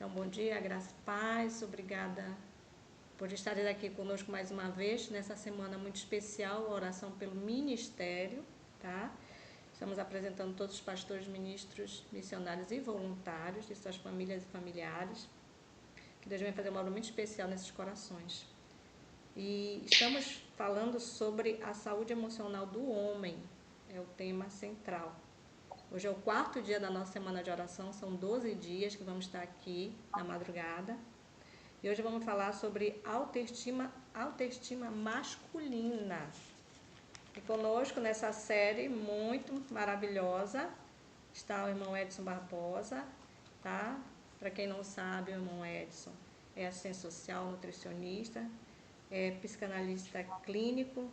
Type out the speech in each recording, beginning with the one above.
Então, bom dia, graça e paz. Obrigada por estarem aqui conosco mais uma vez, nessa semana muito especial, a oração pelo ministério, tá? Estamos apresentando todos os pastores, ministros, missionários e voluntários de suas famílias e familiares. Que Deus venha fazer uma obra muito especial nesses corações. E estamos falando sobre a saúde emocional do homem, é o tema central. Hoje é o 4º dia da nossa semana de oração, são 12 dias que vamos estar aqui na madrugada. E hoje vamos falar sobre autoestima masculina. E conosco nessa série muito maravilhosa está o irmão Edson Barbosa, tá? Para quem não sabe, o irmão Edson é assistente social, nutricionista, é psicanalista clínico,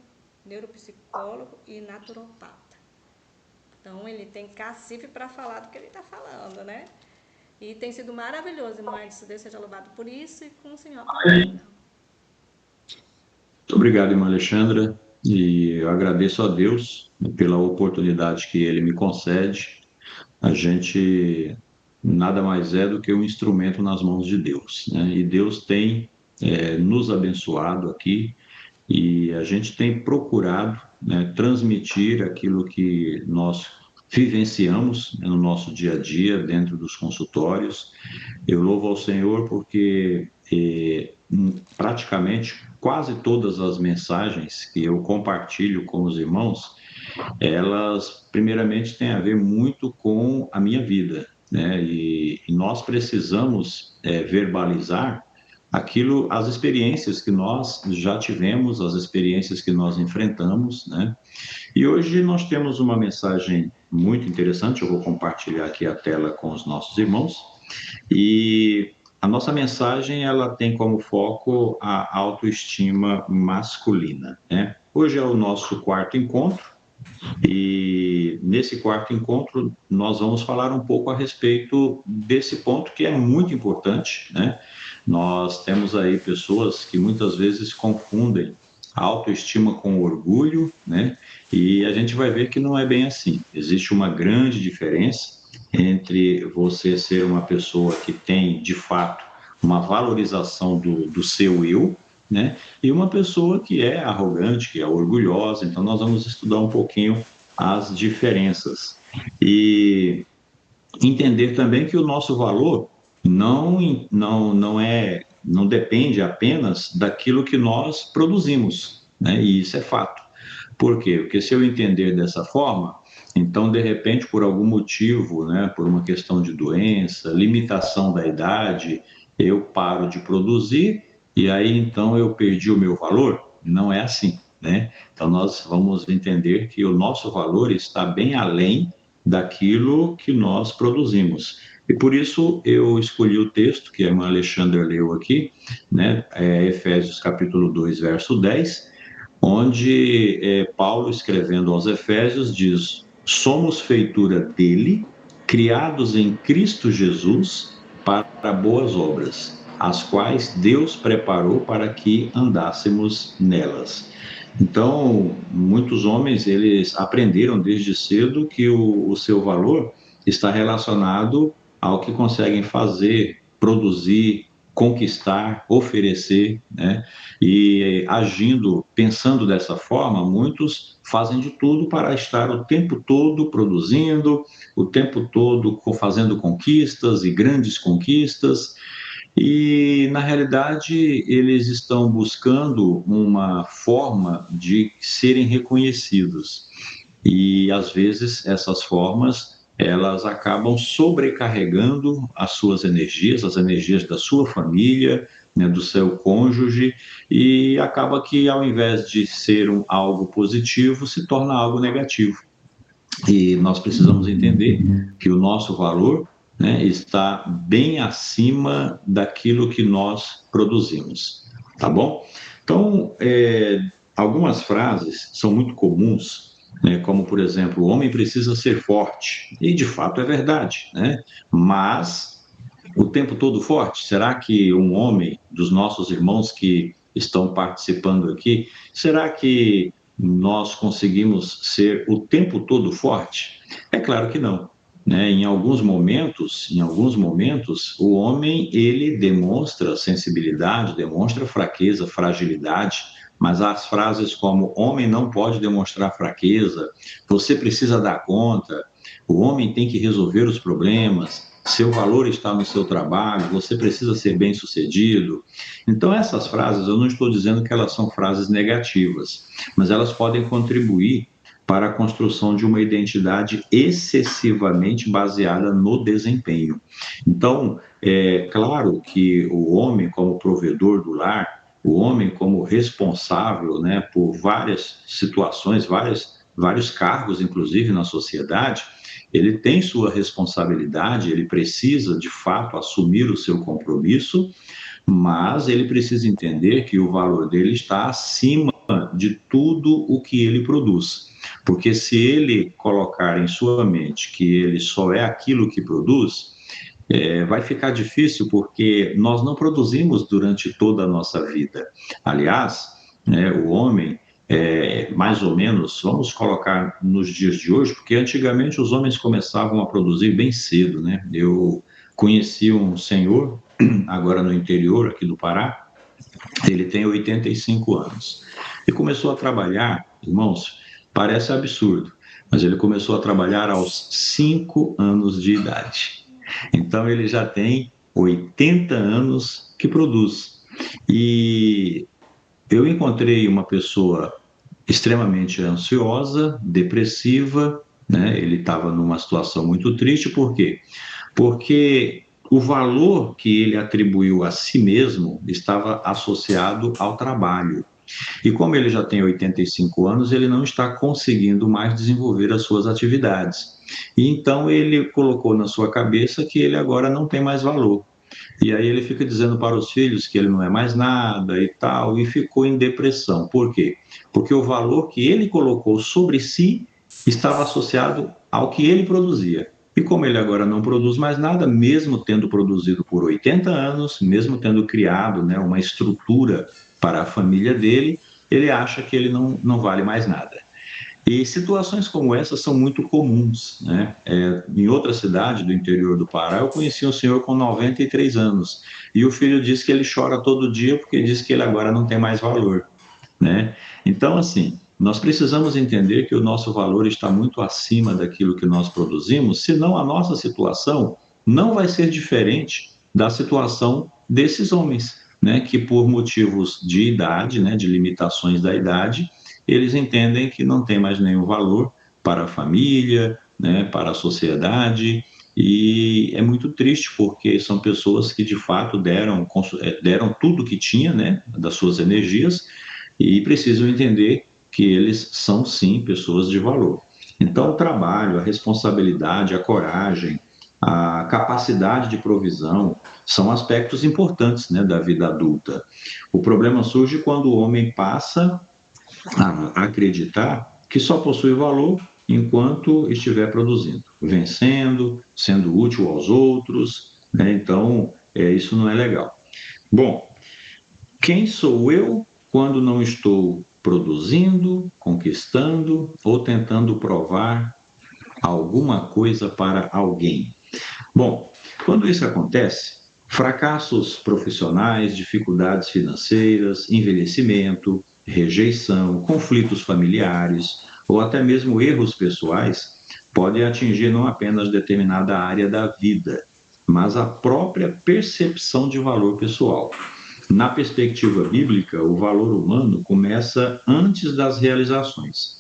neuropsicólogo e naturopata. Então, ele tem cacife para falar do que ele está falando, né? E tem sido maravilhoso, irmão Edson. Deus seja louvado por isso e com o Senhor a palavra. Muito obrigado, irmã Alexandra, e eu agradeço a Deus pela oportunidade que Ele me concede. A gente nada mais é do que um instrumento nas mãos de Deus, né? E Deus tem nos abençoado aqui e a gente tem procurado, né, transmitir aquilo que nós vivenciamos, né, no nosso dia a dia, dentro dos consultórios. Eu louvo ao Senhor porque praticamente quase todas as mensagens que eu compartilho com os irmãos, elas primeiramente têm a ver muito com a minha vida, né? E nós precisamos verbalizar aquilo, as experiências que nós já tivemos, as experiências que nós enfrentamos, né? E hoje nós temos uma mensagem muito interessante, eu vou compartilhar aqui a tela com os nossos irmãos, e a nossa mensagem, ela tem como foco a autoestima masculina, né? Hoje é o nosso 4º encontro, e nesse 4º encontro nós vamos falar um pouco a respeito desse ponto que é muito importante, né? Nós temos aí pessoas que muitas vezes confundem a autoestima com orgulho, né? E a gente vai ver que não é bem assim. Existe uma grande diferença entre você ser uma pessoa que tem, de fato, uma valorização do seu eu, né? E uma pessoa que é arrogante, que é orgulhosa. Então, nós vamos estudar um pouquinho as diferenças. E entender também que o nosso valor não depende apenas daquilo que nós produzimos, né? E isso é fato. Por quê? Porque se eu entender dessa forma, então, de repente, por algum motivo, né, por uma questão de doença, limitação da idade, eu paro de produzir e aí então eu perdi o meu valor? Não é assim, né? Então, nós vamos entender que o nosso valor está bem além daquilo que nós produzimos. E por isso eu escolhi o texto que a irmã Alexandra leu aqui, né? Efésios capítulo 2, verso 10, onde Paulo, escrevendo aos Efésios, diz: somos feitura dele, criados em Cristo Jesus para boas obras, as quais Deus preparou para que andássemos nelas. Então, muitos homens, eles aprenderam desde cedo que o seu valor está relacionado ao que conseguem fazer, produzir, conquistar, oferecer, né? E agindo, pensando dessa forma, muitos fazem de tudo para estar o tempo todo produzindo, o tempo todo fazendo conquistas e grandes conquistas, e na realidade eles estão buscando uma forma de serem reconhecidos. E às vezes essas formas elas acabam sobrecarregando as suas energias, as energias da sua família, né, do seu cônjuge, e acaba que ao invés de ser algo positivo, se torna algo negativo. E nós precisamos entender que o nosso valor, né, está bem acima daquilo que nós produzimos, tá bom? Então, algumas frases são muito comuns, né, como, por exemplo, o homem precisa ser forte, e de fato é verdade, né? Mas o tempo todo forte? Será que um homem, dos nossos irmãos que estão participando aqui, será que nós conseguimos ser o tempo todo forte? É claro que não. né? Em alguns momentos, o homem ele demonstra sensibilidade, demonstra fraqueza, fragilidade, mas as frases como homem não pode demonstrar fraqueza, você precisa dar conta, o homem tem que resolver os problemas, seu valor está no seu trabalho, você precisa ser bem-sucedido. Então, essas frases, eu não estou dizendo que elas são frases negativas, mas elas podem contribuir para a construção de uma identidade excessivamente baseada no desempenho. Então, é claro que o homem, como provedor do lar, o homem, como responsável, né, por várias situações, vários cargos, inclusive na sociedade, ele tem sua responsabilidade, ele precisa, de fato, assumir o seu compromisso, mas ele precisa entender que o valor dele está acima de tudo o que ele produz. Porque se ele colocar em sua mente que ele só é aquilo que produz, vai ficar difícil, porque nós não produzimos durante toda a nossa vida. Aliás, né, o homem, mais ou menos, vamos colocar nos dias de hoje, porque antigamente os homens começavam a produzir bem cedo, né? Eu conheci um senhor, agora no interior aqui do Pará, ele tem 85 anos. E começou a trabalhar, irmãos, parece absurdo, mas ele começou a trabalhar aos 5 anos de idade. Então ele já tem 80 anos que produz. E eu encontrei uma pessoa extremamente ansiosa, depressiva, né? Ele estava numa situação muito triste, por quê? Porque o valor que ele atribuiu a si mesmo estava associado ao trabalho. E como ele já tem 85 anos, ele não está conseguindo mais desenvolver as suas atividades. E então ele colocou na sua cabeça que ele agora não tem mais valor. E aí ele fica dizendo para os filhos que ele não é mais nada e tal, e ficou em depressão. Por quê? Porque o valor que ele colocou sobre si estava associado ao que ele produzia. E como ele agora não produz mais nada, mesmo tendo produzido por 80 anos, mesmo tendo criado, né, uma estrutura para a família dele, ele acha que ele não vale mais nada. E situações como essa são muito comuns, né? Em outra cidade do interior do Pará, eu conheci um senhor com 93 anos, e o filho disse que ele chora todo dia porque diz que ele agora não tem mais valor, né? Então, assim, nós precisamos entender que o nosso valor está muito acima daquilo que nós produzimos, senão a nossa situação não vai ser diferente da situação desses homens, né? Que por motivos de idade, né? De limitações da idade, eles entendem que não tem mais nenhum valor para a família, né? Para a sociedade. E é muito triste, porque são pessoas que de fato deram tudo que tinha, né? Das suas energias, e precisam entender que eles são, sim, pessoas de valor. Então, o trabalho, a responsabilidade, a coragem, a capacidade de provisão são aspectos importantes, né, da vida adulta. O problema surge quando o homem passa a acreditar que só possui valor enquanto estiver produzindo, vencendo, sendo útil aos outros, né? Então, isso não é legal. Bom, quem sou eu quando não estou produzindo, conquistando ou tentando provar alguma coisa para alguém? Bom, quando isso acontece, fracassos profissionais, dificuldades financeiras, envelhecimento, rejeição, conflitos familiares ou até mesmo erros pessoais podem atingir não apenas determinada área da vida, mas a própria percepção de valor pessoal. Na perspectiva bíblica, o valor humano começa antes das realizações.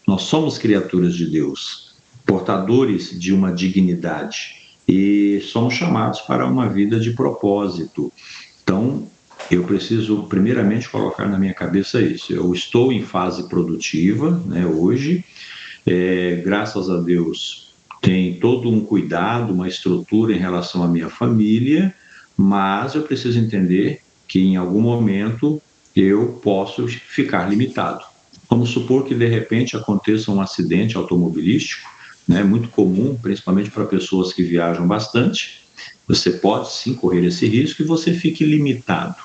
Nós somos criaturas de Deus, portadores de uma dignidade e somos chamados para uma vida de propósito. Então, eu preciso primeiramente colocar na minha cabeça isso. Eu estou em fase produtiva, né, hoje, graças a Deus tem todo um cuidado, uma estrutura em relação à minha família, mas eu preciso entender que em algum momento eu posso ficar limitado. Vamos supor que de repente aconteça um acidente automobilístico, né, muito comum, principalmente para pessoas que viajam bastante. Você pode sim correr esse risco e você fique limitado,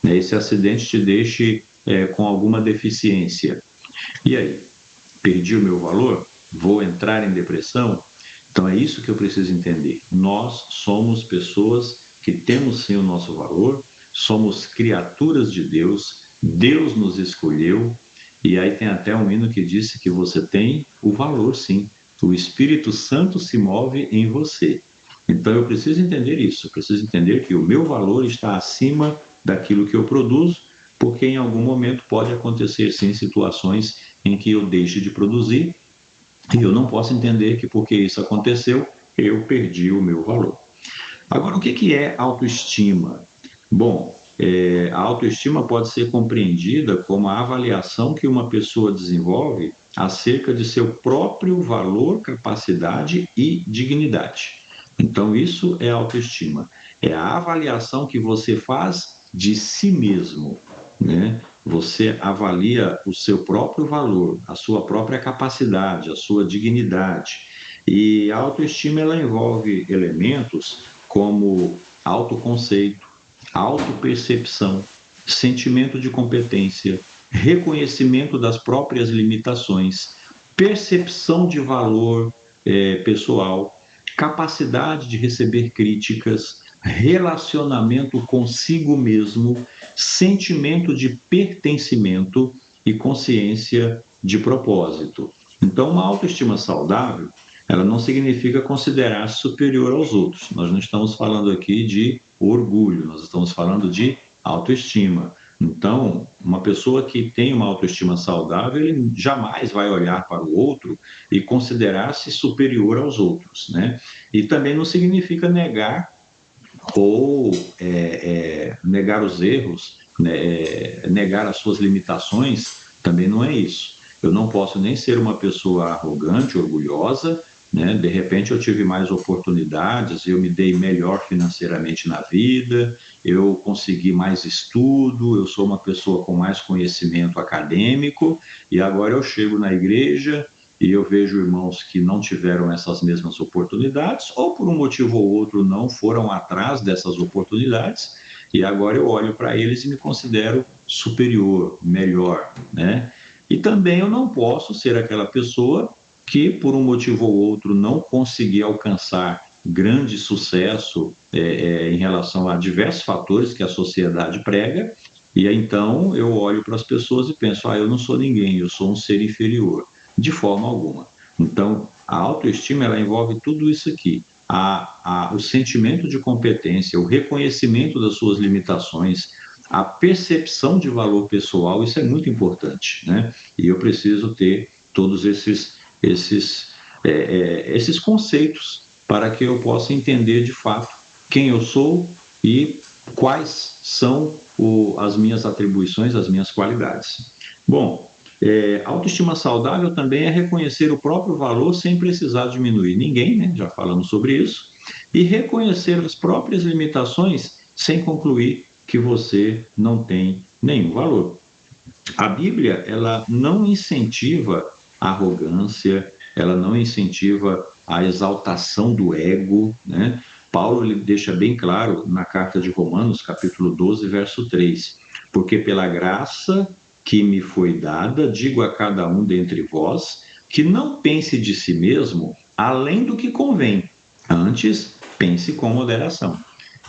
né? Esse acidente te deixe com alguma deficiência. E aí? Perdi o meu valor? Vou entrar em depressão? Então é isso que eu preciso entender. Nós somos pessoas que temos sim o nosso valor, somos criaturas de Deus, Deus nos escolheu, e aí tem até um hino que disse que você tem o valor sim. O Espírito Santo se move em você. Então eu preciso entender isso, eu preciso entender que o meu valor está acima daquilo que eu produzo, porque em algum momento pode acontecer sim situações em que eu deixe de produzir e eu não posso entender que porque isso aconteceu, eu perdi o meu valor. Agora, o que é autoestima? Bom, a autoestima pode ser compreendida como a avaliação que uma pessoa desenvolve acerca de seu próprio valor, capacidade e dignidade. Então, isso é autoestima. É a avaliação que você faz de si mesmo, né? Você avalia o seu próprio valor, a sua própria capacidade, a sua dignidade. E a autoestima ela envolve elementos como autoconceito, autopercepção, sentimento de competência, reconhecimento das próprias limitações, percepção de valor pessoal, capacidade de receber críticas, relacionamento consigo mesmo, sentimento de pertencimento e consciência de propósito. Então, uma autoestima saudável, ela não significa considerar-se superior aos outros. Nós não estamos falando aqui de orgulho, nós estamos falando de autoestima. Então, uma pessoa que tem uma autoestima saudável, ele jamais vai olhar para o outro e considerar-se superior aos outros, né? E também não significa negar ou negar os erros, né, negar as suas limitações, também não é isso. Eu não posso nem ser uma pessoa arrogante, orgulhosa, né? De repente eu tive mais oportunidades, eu me dei melhor financeiramente na vida, eu consegui mais estudo, eu sou uma pessoa com mais conhecimento acadêmico, e agora eu chego na igreja e eu vejo irmãos que não tiveram essas mesmas oportunidades, ou por um motivo ou outro não foram atrás dessas oportunidades, e agora eu olho para eles e me considero superior, melhor, né? E também eu não posso ser aquela pessoa que, por um motivo ou outro, não conseguir alcançar grande sucesso em relação a diversos fatores que a sociedade prega, e aí, então eu olho para as pessoas e penso, eu não sou ninguém, eu sou um ser inferior, de forma alguma. Então, a autoestima ela envolve tudo isso aqui, o sentimento de competência, o reconhecimento das suas limitações, a percepção de valor pessoal, isso é muito importante, né? E eu preciso ter todos esses conceitos para que eu possa entender de fato quem eu sou e quais são as minhas atribuições, as minhas qualidades. Bom, autoestima saudável também é reconhecer o próprio valor sem precisar diminuir ninguém, né? Já falamos sobre isso, e reconhecer as próprias limitações sem concluir que você não tem nenhum valor. A Bíblia, ela não incentiva a arrogância, ela não incentiva a exaltação do ego, né? Paulo ele deixa bem claro na carta de Romanos, capítulo 12, verso 3, porque pela graça que me foi dada, digo a cada um dentre vós, que não pense de si mesmo além do que convém, antes pense com moderação.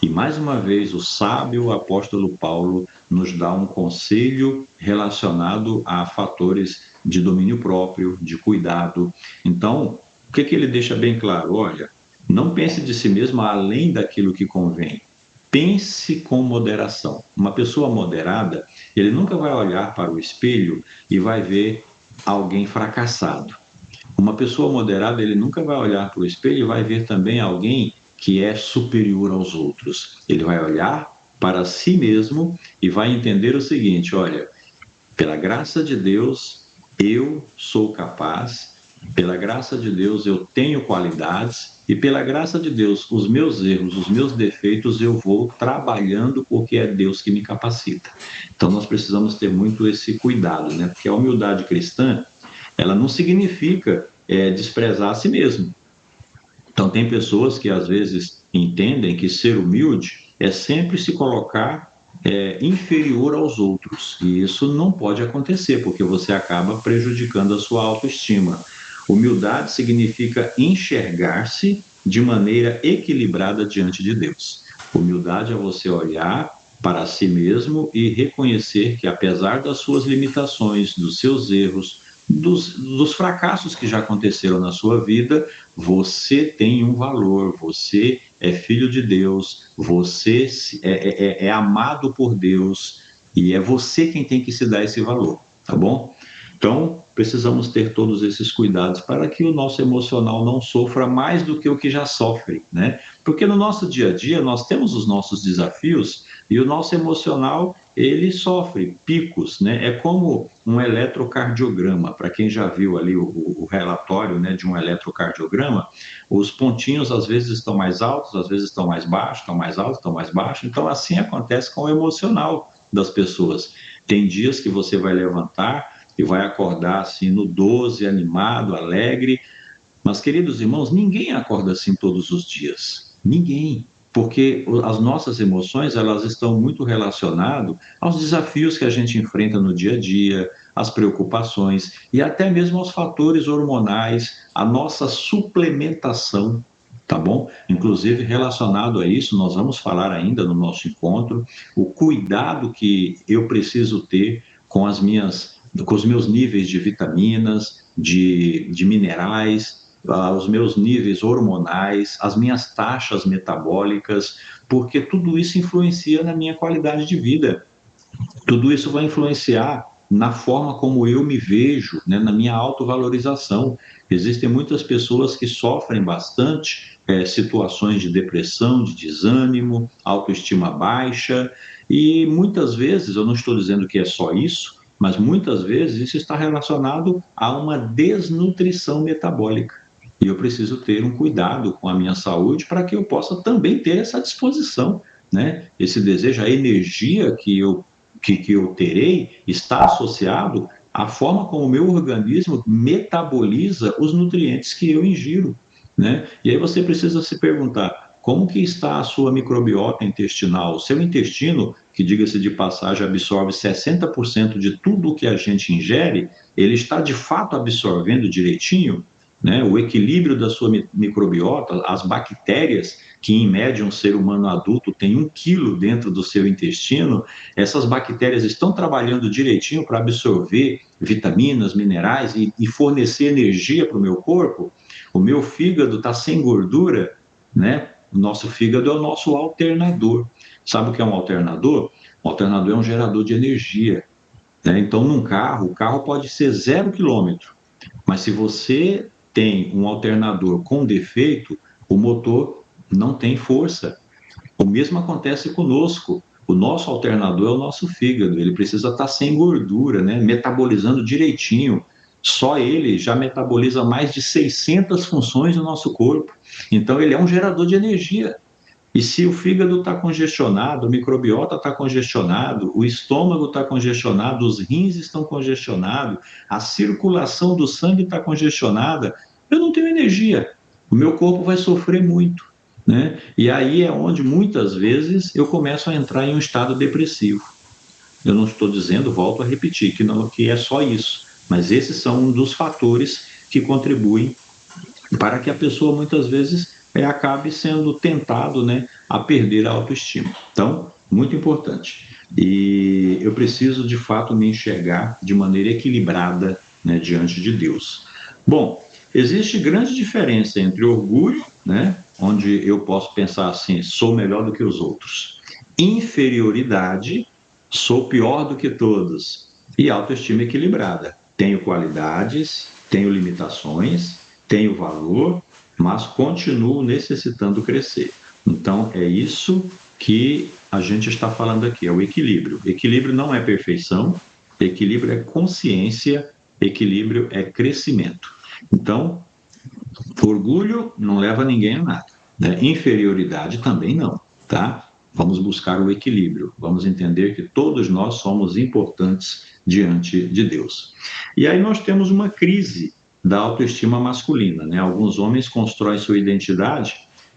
E mais uma vez, o sábio apóstolo Paulo nos dá um conselho relacionado a fatores de domínio próprio, de cuidado. Então, o que ele deixa bem claro? Olha, não pense de si mesmo além daquilo que convém. Pense com moderação. Uma pessoa moderada, ele nunca vai olhar para o espelho e vai ver alguém fracassado. Uma pessoa moderada, ele nunca vai olhar para o espelho e vai ver também alguém que é superior aos outros. Ele vai olhar para si mesmo e vai entender o seguinte: olha, pela graça de Deus, eu sou capaz, pela graça de Deus, eu tenho qualidades, e pela graça de Deus, os meus erros, os meus defeitos, eu vou trabalhando porque é Deus que me capacita. Então, nós precisamos ter muito esse cuidado, né? Porque a humildade cristã, ela não significa desprezar a si mesmo. Então, tem pessoas que às vezes entendem que ser humilde é sempre se colocar inferior aos outros. E isso não pode acontecer, porque você acaba prejudicando a sua autoestima. Humildade significa enxergar-se de maneira equilibrada diante de Deus. Humildade é você olhar para si mesmo e reconhecer que, apesar das suas limitações, dos seus erros, dos fracassos que já aconteceram na sua vida, você tem um valor, você é filho de Deus, você é amado por Deus e é você quem tem que se dar esse valor, tá bom? Então, precisamos ter todos esses cuidados para que o nosso emocional não sofra mais do que o que já sofre, né? Porque no nosso dia a dia nós temos os nossos desafios e o nosso emocional ele sofre picos, né? É como um eletrocardiograma. Para quem já viu ali o relatório, né, de um eletrocardiograma, os pontinhos às vezes estão mais altos, às vezes estão mais baixos, estão mais altos, estão mais baixos. Então assim acontece com o emocional das pessoas. Tem dias que você vai levantar e vai acordar assim no 12, animado, alegre. Mas, queridos irmãos, ninguém acorda assim todos os dias. Ninguém. Porque as nossas emoções, elas estão muito relacionadas aos desafios que a gente enfrenta no dia a dia, às preocupações e até mesmo aos fatores hormonais, a nossa suplementação, tá bom? Inclusive, relacionado a isso, nós vamos falar ainda no nosso encontro, o cuidado que eu preciso ter com com os meus níveis de vitaminas, de minerais, os meus níveis hormonais, as minhas taxas metabólicas, porque tudo isso influencia na minha qualidade de vida. Tudo isso vai influenciar na forma como eu me vejo, né, na minha autovalorização. Existem muitas pessoas que sofrem bastante situações de depressão, de desânimo, autoestima baixa, e muitas vezes, eu não estou dizendo que é só isso, mas muitas vezes isso está relacionado a uma desnutrição metabólica. E eu preciso ter um cuidado com a minha saúde para que eu possa também ter essa disposição, né? Esse desejo, a energia que eu terei está associado à forma como o meu organismo metaboliza os nutrientes que eu ingiro, né? E aí você precisa se perguntar, como que está a sua microbiota intestinal? O seu intestino, que diga-se de passagem, absorve 60% de tudo o que a gente ingere, ele está de fato absorvendo direitinho? Né? O equilíbrio da sua microbiota, as bactérias, que em média um ser humano adulto tem 1 quilo dentro do seu intestino, essas bactérias estão trabalhando direitinho para absorver vitaminas, minerais e fornecer energia para o meu corpo. O meu fígado está sem gordura, né? O nosso fígado é o nosso alternador. Sabe o que é um alternador? Um alternador é um gerador de energia, né? Então, num carro, o carro pode ser 0 quilômetro, mas se você tem um alternador com defeito, o motor não tem força. O mesmo acontece conosco. O nosso alternador é o nosso fígado, ele precisa estar sem gordura, né? Metabolizando direitinho. Só ele já metaboliza mais de 600 funções no nosso corpo. Então, ele é um gerador de energia. E se o fígado está congestionado, o microbiota está congestionado, o estômago está congestionado, os rins estão congestionados, a circulação do sangue está congestionada, eu não tenho energia. O meu corpo vai sofrer muito, né? E aí é onde muitas vezes eu começo a entrar em um estado depressivo. Eu não estou dizendo, volto a repetir, que é só isso, mas esses são um dos fatores que contribuem para que a pessoa muitas vezes acabe sendo tentado, né, a perder a autoestima. Então, muito importante. E eu preciso de fato me enxergar de maneira equilibrada, né, diante de Deus. Bom, existe grande diferença entre orgulho, né, onde eu posso pensar assim, sou melhor do que os outros, inferioridade, sou pior do que todos, e autoestima equilibrada. Tenho qualidades, tenho limitações, tenho valor, mas continuo necessitando crescer. Então, é isso que a gente está falando aqui, é o equilíbrio. Equilíbrio não é perfeição, equilíbrio é consciência, equilíbrio é crescimento. Então, orgulho não leva ninguém a nada, né? Inferioridade também não, tá? Vamos buscar o equilíbrio, vamos entender que todos nós somos importantes diante de Deus. E aí nós temos uma crise da autoestima masculina, né? Alguns homens constroem sua identidade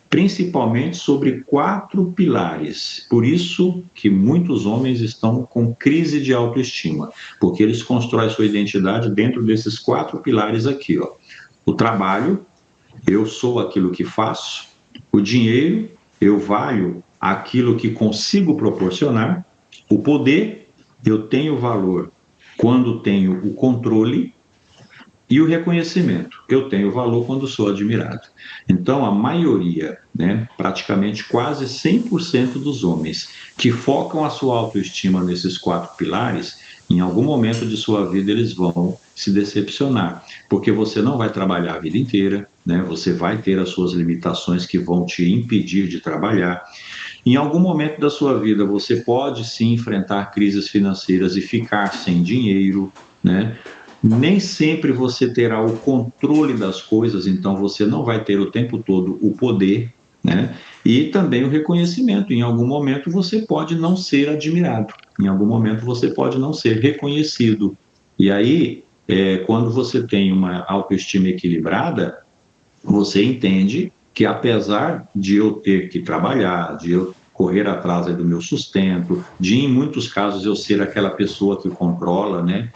principalmente sobre 4 pilares. Por isso que muitos homens estão com crise de autoestima, porque eles constroem sua identidade dentro desses 4 pilares aqui, ó. O trabalho, eu sou aquilo que faço. O dinheiro, eu valho aquilo que consigo proporcionar. O poder, eu tenho valor quando tenho o controle. E o reconhecimento, eu tenho valor quando sou admirado. Então, a maioria, né, praticamente quase 100% dos homens que focam a sua autoestima nesses 4 pilares, em algum momento de sua vida eles vão se decepcionar, porque você não vai trabalhar a vida inteira, né, você vai ter as suas limitações que vão te impedir de trabalhar. Em algum momento da sua vida, você pode sim enfrentar crises financeiras e ficar sem dinheiro, né? Nem sempre você terá o controle das coisas, então você não vai ter o tempo todo o poder, né? E também o reconhecimento. Em algum momento você pode não ser admirado, em algum momento você pode não ser reconhecido. E aí, quando você tem uma autoestima equilibrada, você entende que apesar de eu ter que trabalhar, de eu correr atrás do meu sustento, de em muitos casos eu ser aquela pessoa que controla, né,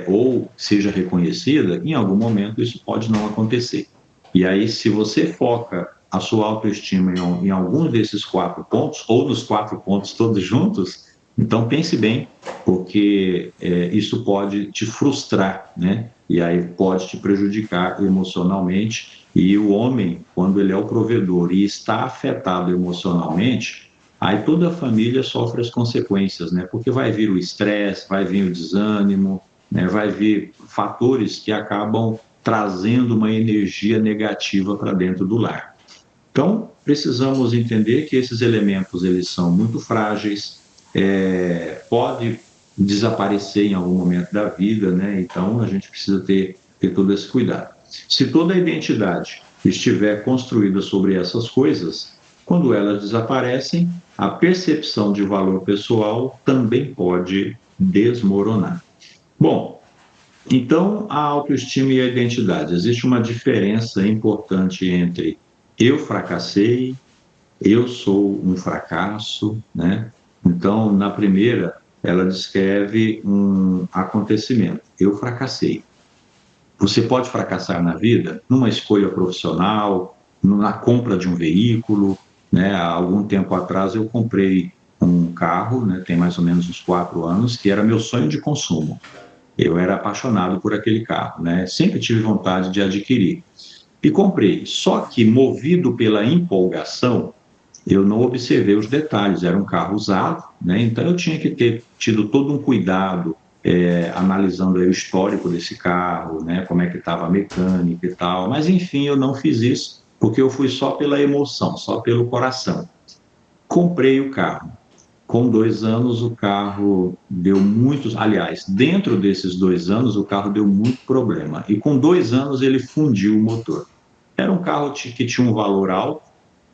ou seja reconhecida, em algum momento isso pode não acontecer. E aí, se você foca a sua autoestima em alguns desses 4 pontos, ou nos 4 pontos todos juntos, então pense bem, porque isso pode te frustrar, né? E aí pode te prejudicar emocionalmente. E o homem, quando ele é o provedor e está afetado emocionalmente, aí toda a família sofre as consequências, né? Porque vai vir o estresse, vai vir o desânimo, né? Vai vir fatores que acabam trazendo uma energia negativa para dentro do lar. Então, precisamos entender que esses elementos eles são muito frágeis, pode desaparecer em algum momento da vida, né? Então, a gente precisa ter todo esse cuidado. Se toda a identidade estiver construída sobre essas coisas, quando elas desaparecem, a percepção de valor pessoal também pode desmoronar. Bom, então, a autoestima e a identidade. Existe uma diferença importante entre eu fracassei, eu sou um fracasso, né? Então, na primeira, ela descreve um acontecimento. Eu fracassei. Você pode fracassar na vida numa escolha profissional, na compra de um veículo, né? Há algum tempo atrás eu comprei um carro, né? Tem mais ou menos uns 4 anos, que era meu sonho de consumo. Eu era apaixonado por aquele carro, né? Sempre tive vontade de adquirir. E comprei. Só que, movido pela empolgação, eu não observei os detalhes. Era um carro usado, né? Então eu tinha que ter tido todo um cuidado, analisando aí o histórico desse carro, né? Como é que estava a mecânica e tal. Mas, enfim, eu não fiz isso, porque eu fui só pela emoção, só pelo coração. Comprei o carro. Com 2 anos, o carro deu muitos. Aliás, dentro desses 2 anos, o carro deu muito problema. E com 2 anos, ele fundiu o motor. Era um carro que tinha um valor alto,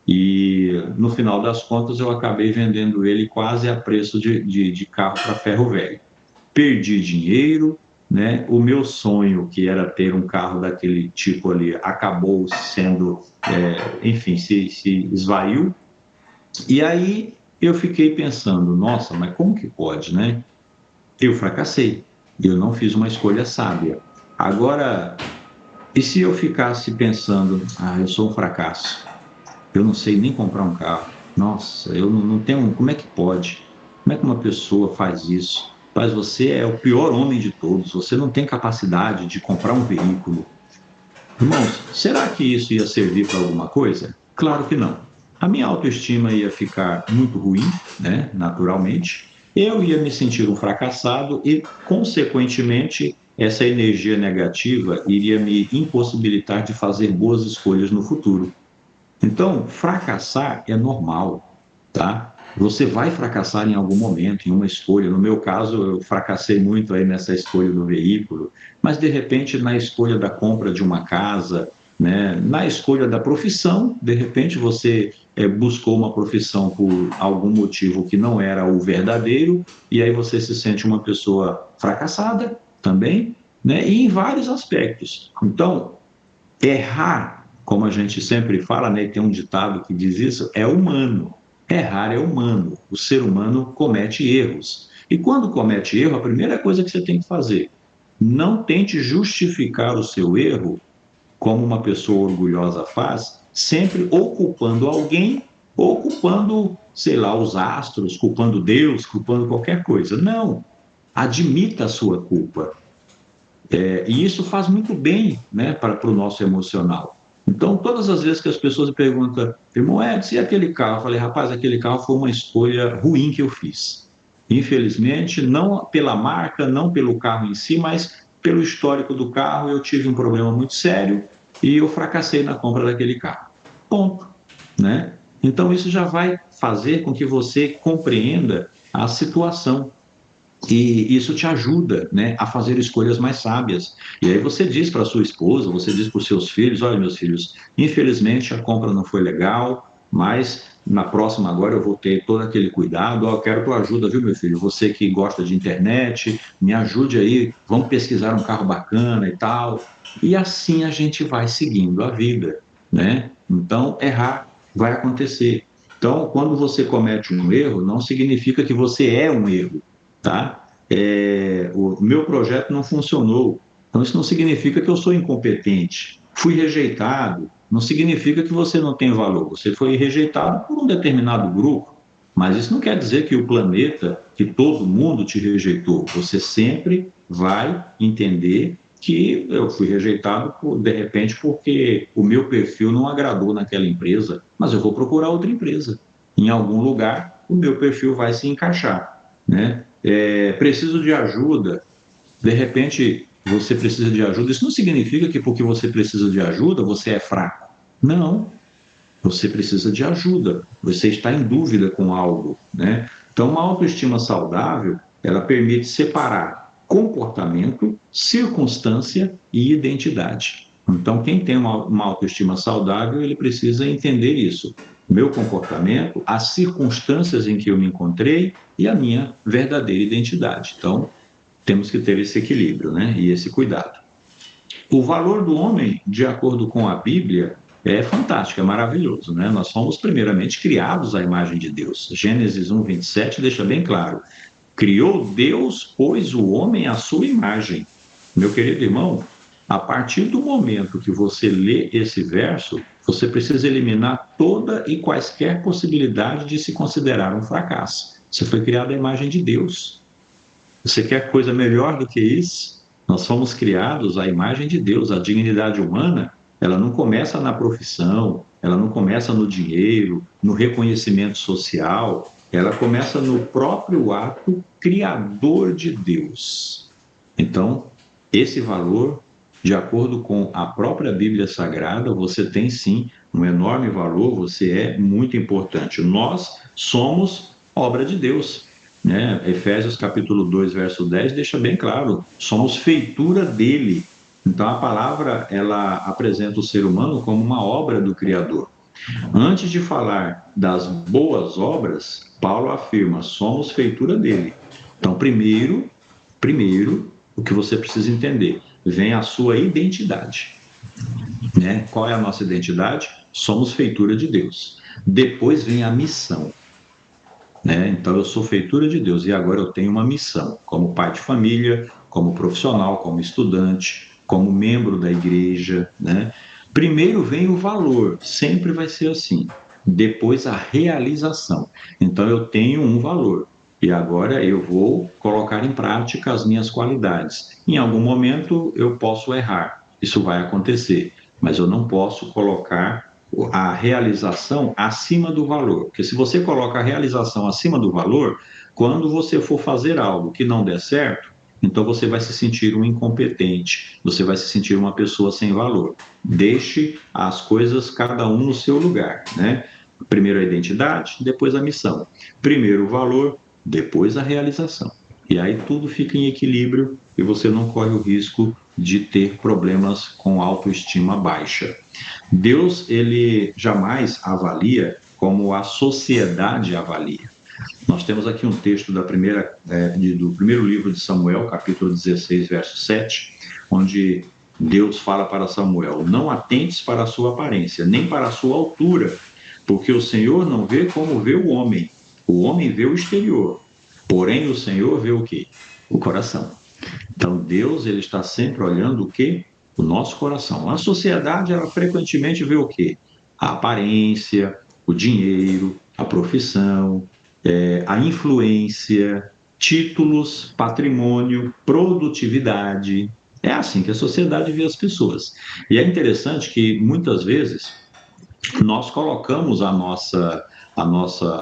e no final das contas, eu acabei vendendo ele quase a preço de carro para ferro velho. Perdi dinheiro, né? O meu sonho, que era ter um carro daquele tipo ali, acabou sendo, enfim, se esvaiu. E aí eu fiquei pensando, nossa, mas como que pode, né? Eu fracassei, eu não fiz uma escolha sábia. Agora, e se eu ficasse pensando, eu sou um fracasso, eu não sei nem comprar um carro, nossa, eu não tenho, como é que pode? Como é que uma pessoa faz isso? Mas você é o pior homem de todos, você não tem capacidade de comprar um veículo. Irmãos, será que isso ia servir para alguma coisa? Claro que não. A minha autoestima ia ficar muito ruim, né, naturalmente. Eu ia me sentir um fracassado e, consequentemente, essa energia negativa iria me impossibilitar de fazer boas escolhas no futuro. Então, fracassar é normal, tá? Você vai fracassar em algum momento, em uma escolha. No meu caso, eu fracassei muito aí nessa escolha do veículo, mas de repente na escolha da compra de uma casa, né? Na escolha da profissão, de repente você buscou uma profissão por algum motivo que não era o verdadeiro, e aí você se sente uma pessoa fracassada também, né? E em vários aspectos. Então, errar, como a gente sempre fala, né, tem um ditado que diz isso, é humano. Errar é humano. O ser humano comete erros. E quando comete erro, a primeira coisa que você tem que fazer, não tente justificar o seu erro como uma pessoa orgulhosa faz, sempre ou culpando alguém, ou culpando, sei lá, os astros, culpando Deus, culpando qualquer coisa. Não, admita a sua culpa. E isso faz muito bem, né, para o nosso emocional. Então, todas as vezes que as pessoas me perguntam, irmão, se aquele carro? Eu falei, rapaz, aquele carro foi uma escolha ruim que eu fiz. Infelizmente, não pela marca, não pelo carro em si, mas pelo histórico do carro, eu tive um problema muito sério e eu fracassei na compra daquele carro. Ponto, né? Então, isso já vai fazer com que você compreenda a situação. E isso te ajuda, né, a fazer escolhas mais sábias. E aí você diz para sua esposa, você diz para os seus filhos, olha, meus filhos, infelizmente a compra não foi legal, mas na próxima agora eu vou ter todo aquele cuidado. Eu quero tua ajuda, viu, meu filho? Você que gosta de internet, me ajude aí, vamos pesquisar um carro bacana e tal. E assim a gente vai seguindo a vida, né? Então, errar vai acontecer. Então, quando você comete um erro, não significa que você é um erro, tá? O meu projeto não funcionou. Então, isso não significa que eu sou incompetente. Fui rejeitado. Não significa que você não tem valor. Você foi rejeitado por um determinado grupo. Mas isso não quer dizer que o planeta, que todo mundo te rejeitou. Você sempre vai entender que eu fui rejeitado, de repente, porque o meu perfil não agradou naquela empresa. Mas eu vou procurar outra empresa. Em algum lugar, o meu perfil vai se encaixar, né? Preciso de ajuda, de repente você precisa de ajuda, isso não significa que porque você precisa de ajuda, você é fraco. Não, você precisa de ajuda, você está em dúvida com algo, né? Então, uma autoestima saudável, ela permite separar comportamento, circunstância e identidade. Então, quem tem uma autoestima saudável, ele precisa entender isso. Meu comportamento, as circunstâncias em que eu me encontrei e a minha verdadeira identidade. Então, temos que ter esse equilíbrio, né? E esse cuidado. O valor do homem, de acordo com a Bíblia, é fantástico, é maravilhoso, né? Nós fomos primeiramente criados à imagem de Deus. Gênesis 1:27 deixa bem claro: criou Deus, pois, o homem à sua imagem. Meu querido irmão, a partir do momento que você lê esse verso, você precisa eliminar toda e quaisquer possibilidade de se considerar um fracasso. Você foi criado à imagem de Deus. Você quer coisa melhor do que isso? Nós fomos criados à imagem de Deus. A dignidade humana, ela não começa na profissão, ela não começa no dinheiro, no reconhecimento social, ela começa no próprio ato criador de Deus. Então, esse valor, de acordo com a própria Bíblia Sagrada, você tem sim um enorme valor, você é muito importante. Nós somos obra de Deus, né? Efésios capítulo 2, verso 10 deixa bem claro, somos feitura dele. Então a palavra, ela apresenta o ser humano como uma obra do Criador. Antes de falar das boas obras, Paulo afirma, somos feitura dele. Então primeiro, o que você precisa entender, vem a sua identidade, né? Qual é a nossa identidade? Somos feitura de Deus. Depois vem a missão, né? Então eu sou feitura de Deus e agora eu tenho uma missão, como pai de família, como profissional, como estudante, como membro da igreja, né? Primeiro vem o valor, sempre vai ser assim. Depois a realização. Então eu tenho um valor e agora eu vou colocar em prática as minhas qualidades. Em algum momento eu posso errar, isso vai acontecer, mas eu não posso colocar a realização acima do valor. Porque se você coloca a realização acima do valor, quando você for fazer algo que não der certo, então você vai se sentir um incompetente, você vai se sentir uma pessoa sem valor. Deixe as coisas cada um no seu lugar, né? Primeiro a identidade, depois a missão. Primeiro o valor, depois a realização. E aí tudo fica em equilíbrio e você não corre o risco de ter problemas com autoestima baixa. Deus, ele jamais avalia como a sociedade avalia. Nós temos aqui um texto do primeiro livro de Samuel, capítulo 16, verso 7, onde Deus fala para Samuel: não atentes para a sua aparência, nem para a sua altura, porque o Senhor não vê como vê o homem vê o exterior, porém o Senhor vê o quê? O coração. Então Deus, ele está sempre olhando o quê? o nosso coração. A sociedade, ela frequentemente vê o quê? A aparência, o dinheiro, a profissão, a influência, títulos, patrimônio, produtividade. É assim que a sociedade vê as pessoas. E é interessante que, muitas vezes, nós colocamos a nossa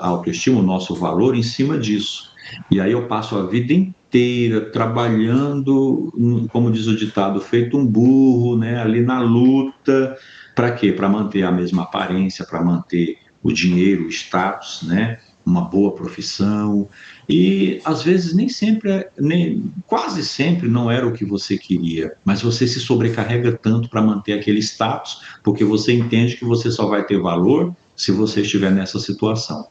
autoestima, o nosso valor em cima disso. E aí eu passo a vida inteira trabalhando, como diz o ditado, feito um burro, né, ali na luta. Para quê? Para manter a mesma aparência, para manter o dinheiro, o status, né, uma boa profissão. E às vezes nem sempre, nem, quase sempre não era o que você queria, mas você se sobrecarrega tanto para manter aquele status, porque você entende que você só vai ter valor se você estiver nessa situação.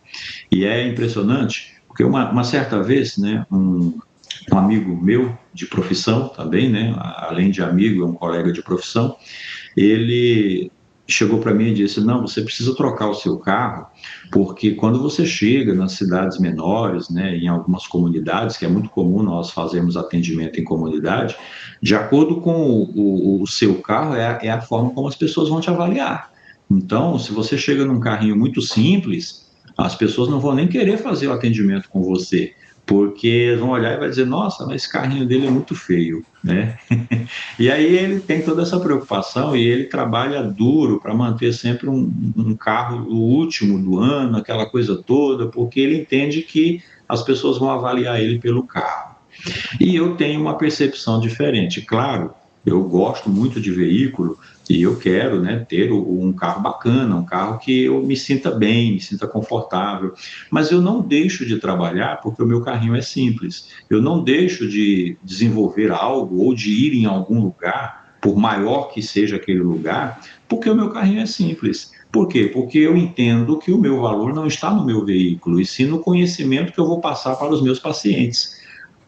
E é impressionante, porque uma certa vez, né, um amigo meu de profissão também, né, além de amigo, é um colega de profissão, ele chegou para mim e disse: não, você precisa trocar o seu carro, porque quando você chega nas cidades menores, né, em algumas comunidades, que é muito comum nós fazermos atendimento em comunidade, de acordo com o seu carro, é a forma como as pessoas vão te avaliar. Então, se você chega num carrinho muito simples, as pessoas não vão nem querer fazer o atendimento com você, porque vão olhar e vai dizer: nossa, mas esse carrinho dele é muito feio, né? E aí ele tem toda essa preocupação e ele trabalha duro para manter sempre um carro o último do ano, aquela coisa toda, porque ele entende que as pessoas vão avaliar ele pelo carro. E eu tenho uma percepção diferente. Claro, eu gosto muito de veículo e eu quero, né, ter um carro bacana, um carro que eu me sinta bem, me sinta confortável. Mas eu não deixo de trabalhar porque o meu carrinho é simples. Eu não deixo de desenvolver algo ou de ir em algum lugar, por maior que seja aquele lugar, porque o meu carrinho é simples. Por quê? Porque eu entendo que o meu valor não está no meu veículo, e sim no conhecimento que eu vou passar para os meus pacientes.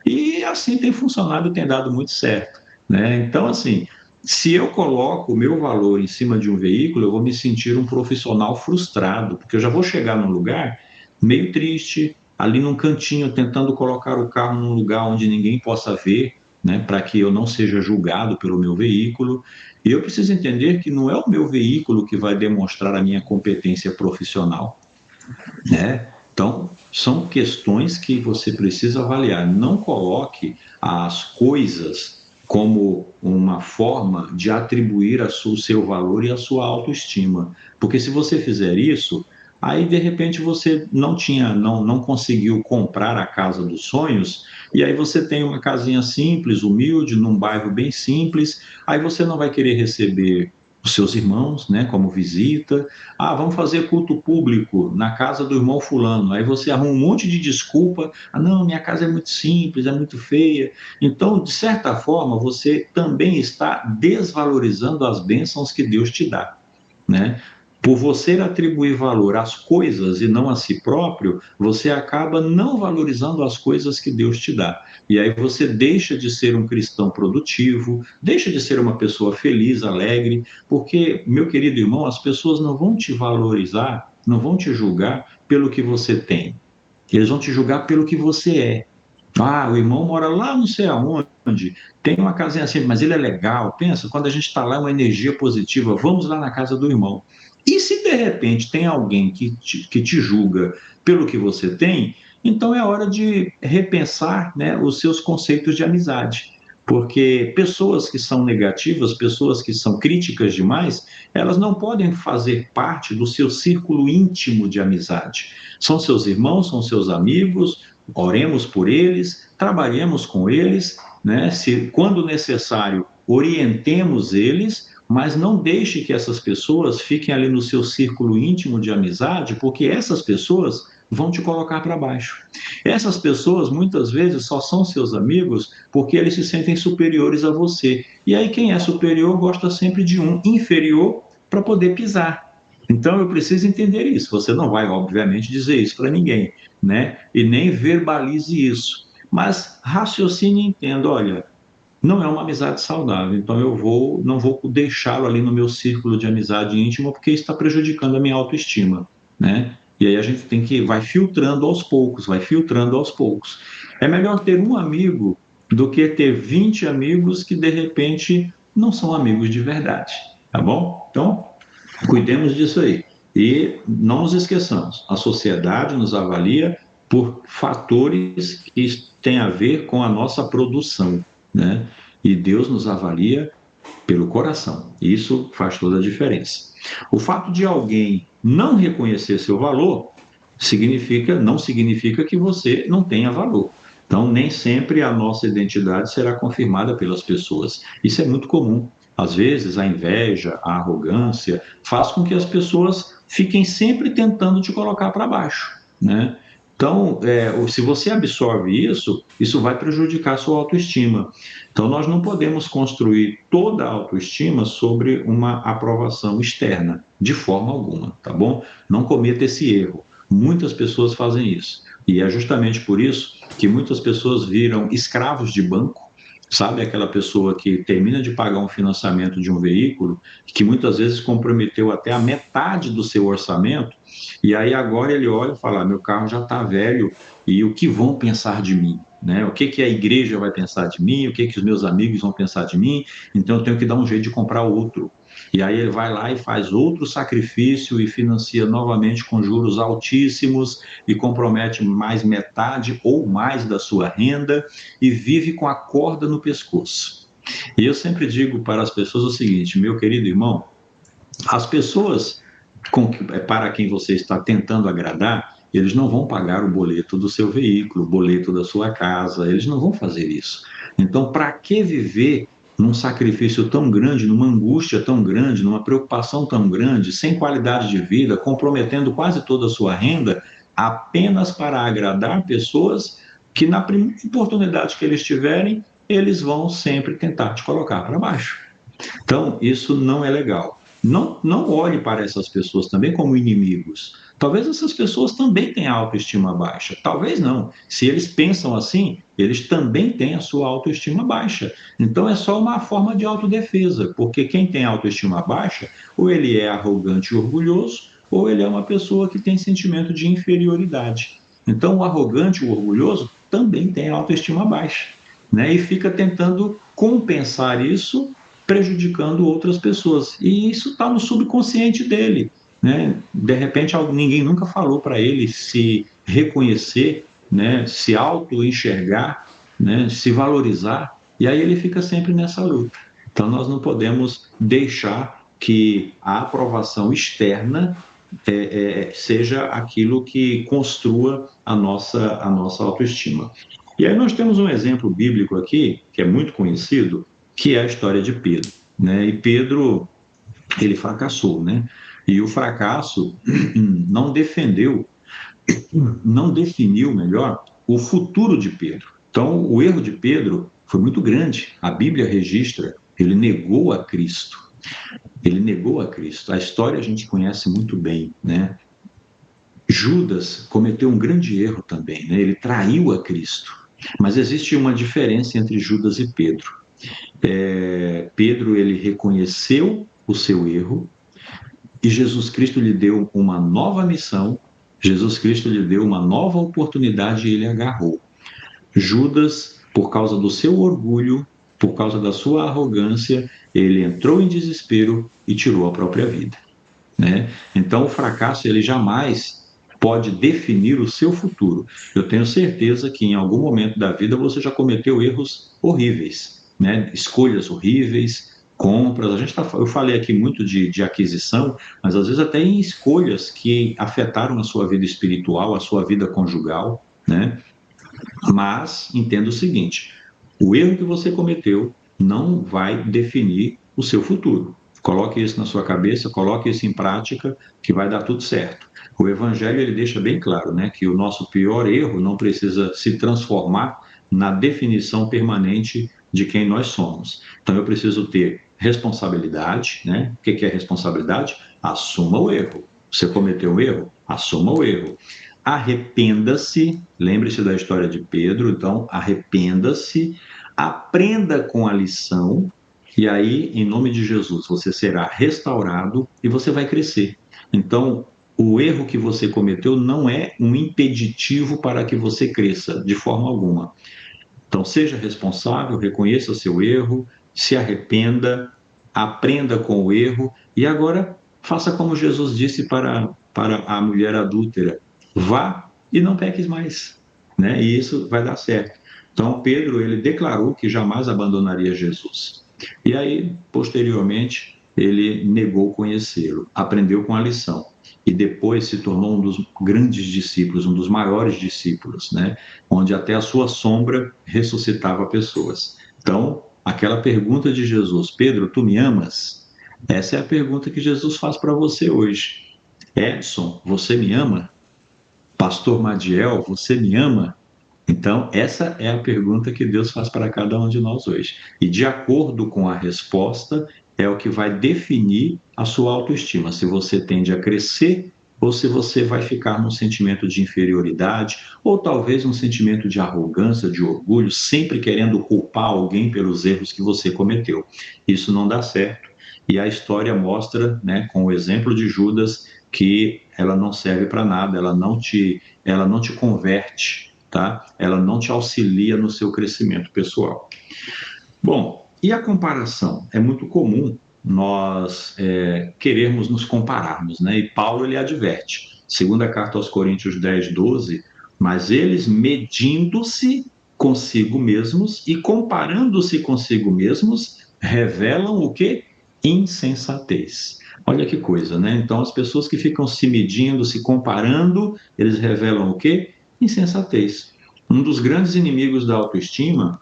E assim tem funcionado e tem dado muito certo, né? Então, assim, se eu coloco o meu valor em cima de um veículo, eu vou me sentir um profissional frustrado, porque eu já vou chegar num lugar meio triste, ali num cantinho, tentando colocar o carro num lugar onde ninguém possa ver, né, para que eu não seja julgado pelo meu veículo. E eu preciso entender que não é o meu veículo que vai demonstrar a minha competência profissional, né? Então, são questões que você precisa avaliar. Não coloque as coisas como uma forma de atribuir o seu valor e a sua autoestima. Porque se você fizer isso, aí de repente você não conseguiu comprar a casa dos sonhos, e aí você tem uma casinha simples, humilde, num bairro bem simples, aí você não vai querer receber os seus irmãos, né, como visita. Ah, vamos fazer culto público na casa do irmão fulano. Aí você arruma um monte de desculpa. Ah, não, minha casa é muito simples, é muito feia. Então, de certa forma, você também está desvalorizando as bênçãos que Deus te dá, né? Por você atribuir valor às coisas e não a si próprio, você acaba não valorizando as coisas que Deus te dá. E aí você deixa de ser um cristão produtivo, deixa de ser uma pessoa feliz, alegre, porque, meu querido irmão, as pessoas não vão te valorizar, não vão te julgar pelo que você tem. Eles vão te julgar pelo que você é. Ah, o irmão mora lá não sei aonde, tem uma casinha assim, mas ele é legal. Pensa, quando a gente está lá, é uma energia positiva, vamos lá na casa do irmão. E se de repente tem alguém que te julga pelo que você tem, então é hora de repensar, né, os seus conceitos de amizade. Porque pessoas que são negativas, pessoas que são críticas demais, elas não podem fazer parte do seu círculo íntimo de amizade. São seus irmãos, são seus amigos, oremos por eles, trabalhemos com eles, né? Se, quando necessário, orientemos eles, mas não deixe que essas pessoas fiquem ali no seu círculo íntimo de amizade, porque essas pessoas vão te colocar para baixo. Essas pessoas muitas vezes só são seus amigos porque eles se sentem superiores a você. E aí quem é superior gosta sempre de um inferior para poder pisar. Então eu preciso entender isso. Você não vai, obviamente, dizer isso para ninguém, né? E nem verbalize isso. Mas raciocine e entenda, olha, não é uma amizade saudável, então não vou deixá-lo ali no meu círculo de amizade íntima, porque isso está prejudicando a minha autoestima, né? E aí a gente vai filtrando aos poucos, vai filtrando aos poucos. É melhor ter um amigo do que ter 20 amigos que de repente não são amigos de verdade, tá bom? Então, cuidemos disso aí. E não nos esqueçamos, a sociedade nos avalia por fatores que têm a ver com a nossa produção, né? E Deus nos avalia pelo coração. Isso faz toda a diferença. O fato de alguém não reconhecer seu valor não significa que você não tenha valor. Então, nem sempre a nossa identidade será confirmada pelas pessoas. Isso é muito comum. Às vezes, a inveja, a arrogância faz com que as pessoas fiquem sempre tentando te colocar para baixo, né? Então, se você absorve isso, isso vai prejudicar a sua autoestima. Então, nós não podemos construir toda a autoestima sobre uma aprovação externa, de forma alguma, tá bom? Não cometa esse erro. Muitas pessoas fazem isso. E é justamente por isso que muitas pessoas viram escravos de banco. Sabe aquela pessoa que termina de pagar um financiamento de um veículo, que muitas vezes comprometeu até a metade do seu orçamento, e aí agora ele olha e fala: meu carro já está velho, e o que vão pensar de mim? Né? O que a igreja vai pensar de mim? O que os meus amigos vão pensar de mim? Então eu tenho que dar um jeito de comprar outro. E aí ele vai lá e faz outro sacrifício e financia novamente com juros altíssimos e compromete mais metade ou mais da sua renda e vive com a corda no pescoço. E eu sempre digo para as pessoas o seguinte: meu querido irmão, as pessoas para quem você está tentando agradar, eles não vão pagar o boleto do seu veículo, o boleto da sua casa, eles não vão fazer isso. Então, para que viver num sacrifício tão grande, numa angústia tão grande, numa preocupação tão grande, sem qualidade de vida, comprometendo quase toda a sua renda, apenas para agradar pessoas que, na primeira oportunidade que eles tiverem, eles vão sempre tentar te colocar para baixo. Então, isso não é legal. Não olhe para essas pessoas também como inimigos. Talvez essas pessoas também tenham autoestima baixa. Talvez não. Se eles pensam assim, eles também têm a sua autoestima baixa. Então é só uma forma de autodefesa, porque quem tem autoestima baixa, ou ele é arrogante e orgulhoso, ou ele é uma pessoa que tem sentimento de inferioridade. Então o arrogante e o orgulhoso também tem autoestima baixa, né? E fica tentando compensar isso prejudicando outras pessoas. E isso está no subconsciente dele, né? De repente, ninguém nunca falou para ele se reconhecer, né? Se auto-enxergar, né? Se valorizar, e aí ele fica sempre nessa luta. Então, nós não podemos deixar que a aprovação externa seja aquilo que construa a nossa autoestima. E aí nós temos um exemplo bíblico aqui, que é muito conhecido, que é a história de Pedro, né? E Pedro, ele fracassou, né? E o fracasso não definiu, melhor, o futuro de Pedro. Então, o erro de Pedro foi muito grande. A Bíblia registra, ele negou a Cristo. Ele negou a Cristo. A história a gente conhece muito bem, né? Judas cometeu um grande erro também, né? Ele traiu a Cristo. Mas existe uma diferença entre Judas e Pedro. Pedro, ele reconheceu o seu erro e Jesus Cristo lhe deu uma nova missão, Jesus Cristo lhe deu uma nova oportunidade e ele agarrou. Judas, por causa do seu orgulho, por causa da sua arrogância, ele entrou em desespero e tirou a própria vida, né? Então, o fracasso, ele jamais pode definir o seu futuro. Eu tenho certeza que em algum momento da vida você já cometeu erros horríveis, né? Escolhas horríveis, compras. Eu falei aqui muito de aquisição, mas às vezes até em escolhas que afetaram a sua vida espiritual, a sua vida conjugal, né? Mas entenda o seguinte: o erro que você cometeu não vai definir o seu futuro. Coloque isso na sua cabeça, coloque isso em prática, que vai dar tudo certo. O Evangelho, ele deixa bem claro, né, que o nosso pior erro não precisa se transformar na definição permanente de quem nós somos. Então, eu preciso ter responsabilidade, né? O que é responsabilidade? Assuma o erro. Você cometeu um erro? Assuma o erro. Arrependa-se, lembre-se da história de Pedro, então arrependa-se, aprenda com a lição, e aí, em nome de Jesus, você será restaurado e você vai crescer. Então, o erro que você cometeu não é um impeditivo para que você cresça, de forma alguma. Então, seja responsável, reconheça o seu erro, se arrependa, aprenda com o erro e agora faça como Jesus disse para a mulher adúltera: vá e não peques mais, né? E isso vai dar certo. Então, Pedro, ele declarou que jamais abandonaria Jesus. E aí, posteriormente, ele negou conhecê-lo, aprendeu com a lição e depois se tornou um dos grandes discípulos, um dos maiores discípulos, né? Onde até a sua sombra ressuscitava pessoas. Então, aquela pergunta de Jesus: Pedro, tu me amas? Essa é a pergunta que Jesus faz para você hoje. Edson, você me ama? Pastor Madiel, você me ama? Então, essa é a pergunta que Deus faz para cada um de nós hoje. E de acordo com a resposta, é o que vai definir a sua autoestima, se você tende a crescer ou se você vai ficar num sentimento de inferioridade, ou talvez um sentimento de arrogância, de orgulho, sempre querendo culpar alguém pelos erros que você cometeu. Isso não dá certo. E a história mostra, né, com o exemplo de Judas, que ela não serve para nada, ela não te converte, tá? Ela não te auxilia no seu crescimento pessoal. Bom, e a comparação? É muito comum nós querermos nos compararmos, né? E Paulo ele adverte, segunda carta aos Coríntios 10:12, mas eles medindo-se consigo mesmos e comparando-se consigo mesmos, revelam o quê? Insensatez. Olha que coisa, né? Então, as pessoas que ficam se medindo, se comparando, eles revelam o quê? Insensatez. Um dos grandes inimigos da autoestima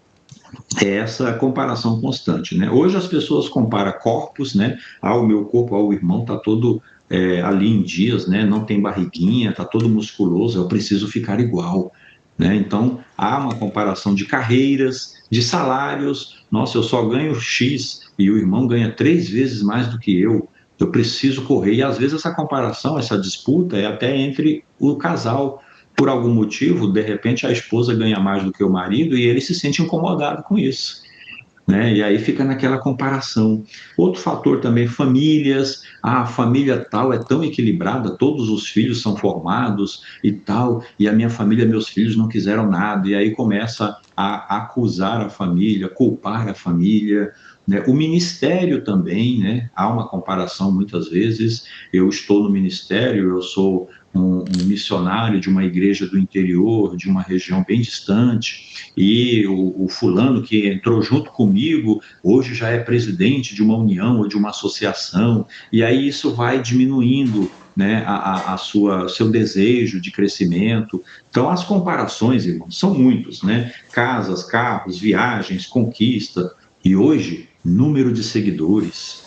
é essa comparação constante, né? Hoje as pessoas comparam corpos, né? Ah, o meu corpo, o irmão tá todo ali em dias, né? Não tem barriguinha, tá todo musculoso, eu preciso ficar igual, né? Então há uma comparação de carreiras, de salários. Nossa, eu só ganho X e o irmão ganha 3 vezes mais do que eu. Eu preciso correr. E às vezes essa comparação, essa disputa é até entre o casal. Por algum motivo, de repente a esposa ganha mais do que o marido e ele se sente incomodado com isso, né? E aí fica naquela comparação. Outro fator também, famílias. Ah, a família tal é tão equilibrada, todos os filhos são formados e tal, e a minha família, meus filhos não quiseram nada, e aí começa a acusar a família, culpar a família, né? O ministério também, né? Há uma comparação muitas vezes. Eu estou no ministério, eu sou um missionário de uma igreja do interior, de uma região bem distante, e o fulano que entrou junto comigo hoje já é presidente de uma união ou de uma associação, e aí isso vai diminuindo, né, seu desejo de crescimento. Então, as comparações, irmãos, são muitos, né? Casas, carros, viagens, conquista, e hoje, número de seguidores.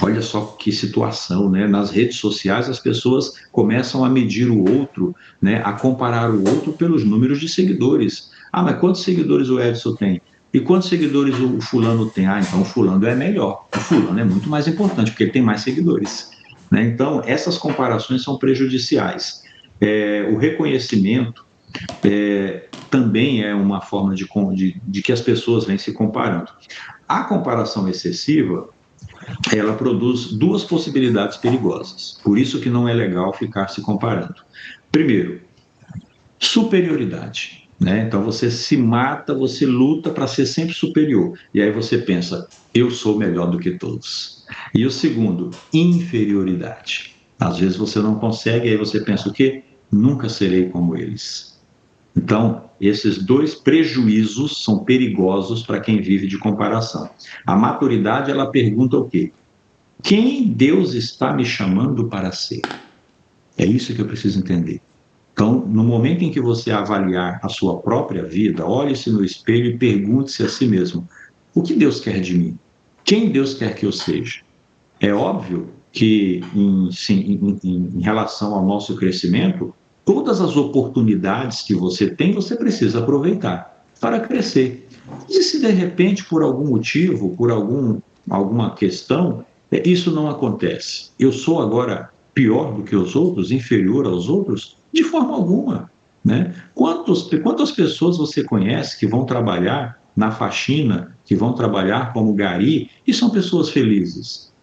Olha só que situação, né? Nas redes sociais as pessoas começam a medir o outro, né? A comparar o outro pelos números de seguidores. Ah, mas quantos seguidores o Edson tem? E quantos seguidores o fulano tem? Ah, então o fulano é melhor. O fulano é muito mais importante, porque ele tem mais seguidores, né? Então, essas comparações são prejudiciais. O reconhecimento também é uma forma de que as pessoas vêm se comparando. A comparação excessiva, ela produz duas possibilidades perigosas. Por isso que não é legal ficar se comparando. Primeiro, superioridade, né? Então você se mata, você luta para ser sempre superior. E aí você pensa, eu sou melhor do que todos. E o segundo, inferioridade. Às vezes você não consegue, aí você pensa o quê? Nunca serei como eles. Então, esses dois prejuízos são perigosos para quem vive de comparação. A maturidade, ela pergunta o quê? Quem Deus está me chamando para ser? É isso que eu preciso entender. Então, no momento em que você avaliar a sua própria vida, olhe-se no espelho e pergunte-se a si mesmo: o que Deus quer de mim? Quem Deus quer que eu seja? É óbvio que, em relação ao nosso crescimento, todas as oportunidades que você precisa aproveitar para crescer. E se de repente, por algum motivo, por alguma questão, isso não acontece, eu sou agora pior do que os outros, inferior aos outros? De forma alguma, né? Quantas pessoas você conhece que vão trabalhar na faxina, que vão trabalhar como gari e são pessoas felizes?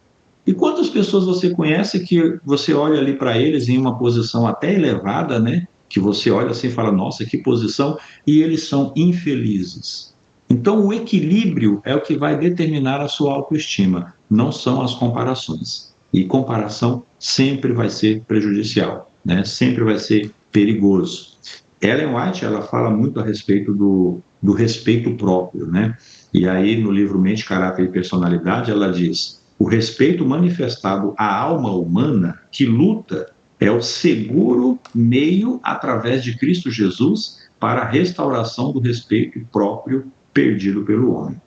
E quantas pessoas você conhece que você olha ali para eles em uma posição até elevada, né? Que você olha assim e fala, nossa, que posição, e eles são infelizes. Então, o equilíbrio é o que vai determinar a sua autoestima, não são as comparações. E comparação sempre vai ser prejudicial, né? Sempre vai ser perigoso. Ellen White, ela fala muito a respeito do respeito próprio, né? E aí, no livro Mente, Caráter e Personalidade, ela diz: o respeito manifestado à alma humana que luta é o seguro meio através de Cristo Jesus para a restauração do respeito próprio perdido pelo homem.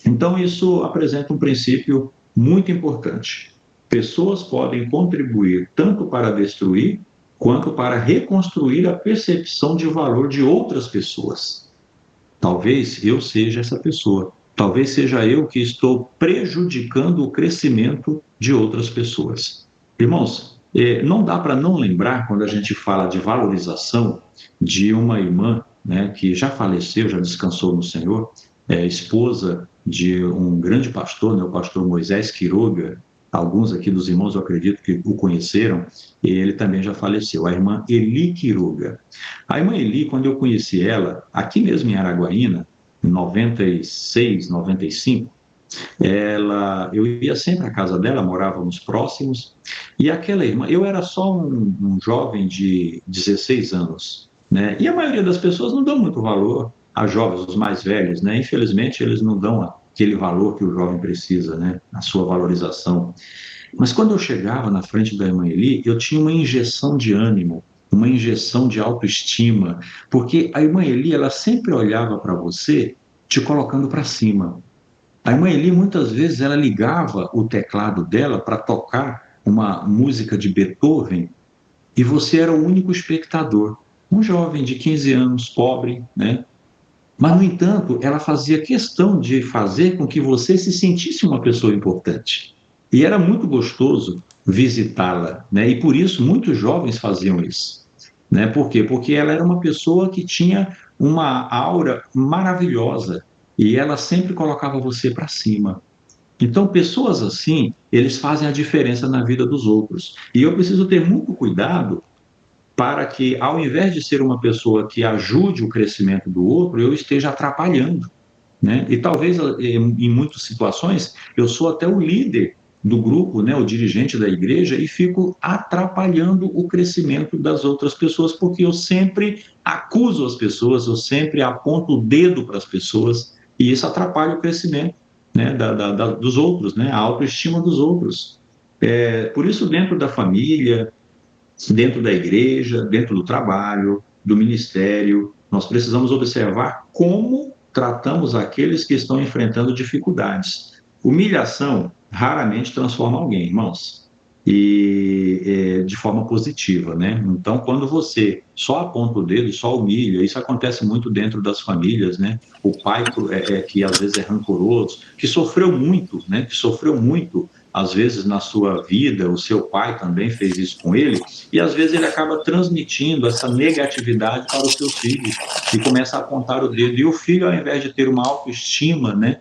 Então, isso apresenta um princípio muito importante. Pessoas podem contribuir tanto para destruir quanto para reconstruir a percepção de valor de outras pessoas. Talvez eu seja essa pessoa. Talvez seja eu que estou prejudicando o crescimento de outras pessoas. Irmãos, não dá para não lembrar, quando a gente fala de valorização, de uma irmã, né, que já faleceu, já descansou no Senhor, esposa de um grande pastor, né, o pastor Moisés Quiroga. Alguns aqui dos irmãos, eu acredito que o conheceram, e ele também já faleceu, a irmã Eli Quiroga. A irmã Eli, quando eu conheci ela, aqui mesmo em Araguaína, em 96, 95, eu ia sempre à casa dela, morávamos próximos, e aquela irmã, eu era só um jovem de 16 anos, né? E a maioria das pessoas não dão muito valor a jovens, os mais velhos, né? Infelizmente, eles não dão aquele valor que o jovem precisa, né? A sua valorização. Mas quando eu chegava na frente da irmã Eli, eu tinha uma injeção de ânimo, uma injeção de autoestima, porque a irmã Eli, ela sempre olhava para você te colocando para cima. A irmã Eli, muitas vezes, ela ligava o teclado dela para tocar uma música de Beethoven e você era o único espectador. Um jovem de 15 anos, pobre, né? Mas, no entanto, ela fazia questão de fazer com que você se sentisse uma pessoa importante. E era muito gostoso visitá-la, né? E por isso muitos jovens faziam isso, né? Por quê? Porque ela era uma pessoa que tinha uma aura maravilhosa e ela sempre colocava você para cima. Então, pessoas assim, eles fazem a diferença na vida dos outros. E eu preciso ter muito cuidado para que, ao invés de ser uma pessoa que ajude o crescimento do outro, eu esteja atrapalhando, né? E talvez, em muitas situações, eu sou até o líder do grupo, né, o dirigente da igreja, e fico atrapalhando o crescimento das outras pessoas, porque eu sempre acuso as pessoas, eu sempre aponto o dedo para as pessoas, e isso atrapalha o crescimento, né, dos outros, né, a autoestima dos outros. Por isso, dentro da família, dentro da igreja, dentro do trabalho, do ministério, nós precisamos observar como tratamos aqueles que estão enfrentando dificuldades. Humilhação raramente transforma alguém, irmãos, e de forma positiva, né? Então, quando você só aponta o dedo, só humilha, isso acontece muito dentro das famílias, né? O pai que às vezes é rancoroso, que sofreu muito, né? Que sofreu muito às vezes na sua vida, o seu pai também fez isso com ele, e às vezes ele acaba transmitindo essa negatividade para os seus filhos e começa a apontar o dedo. E o filho, ao invés de ter uma autoestima, né,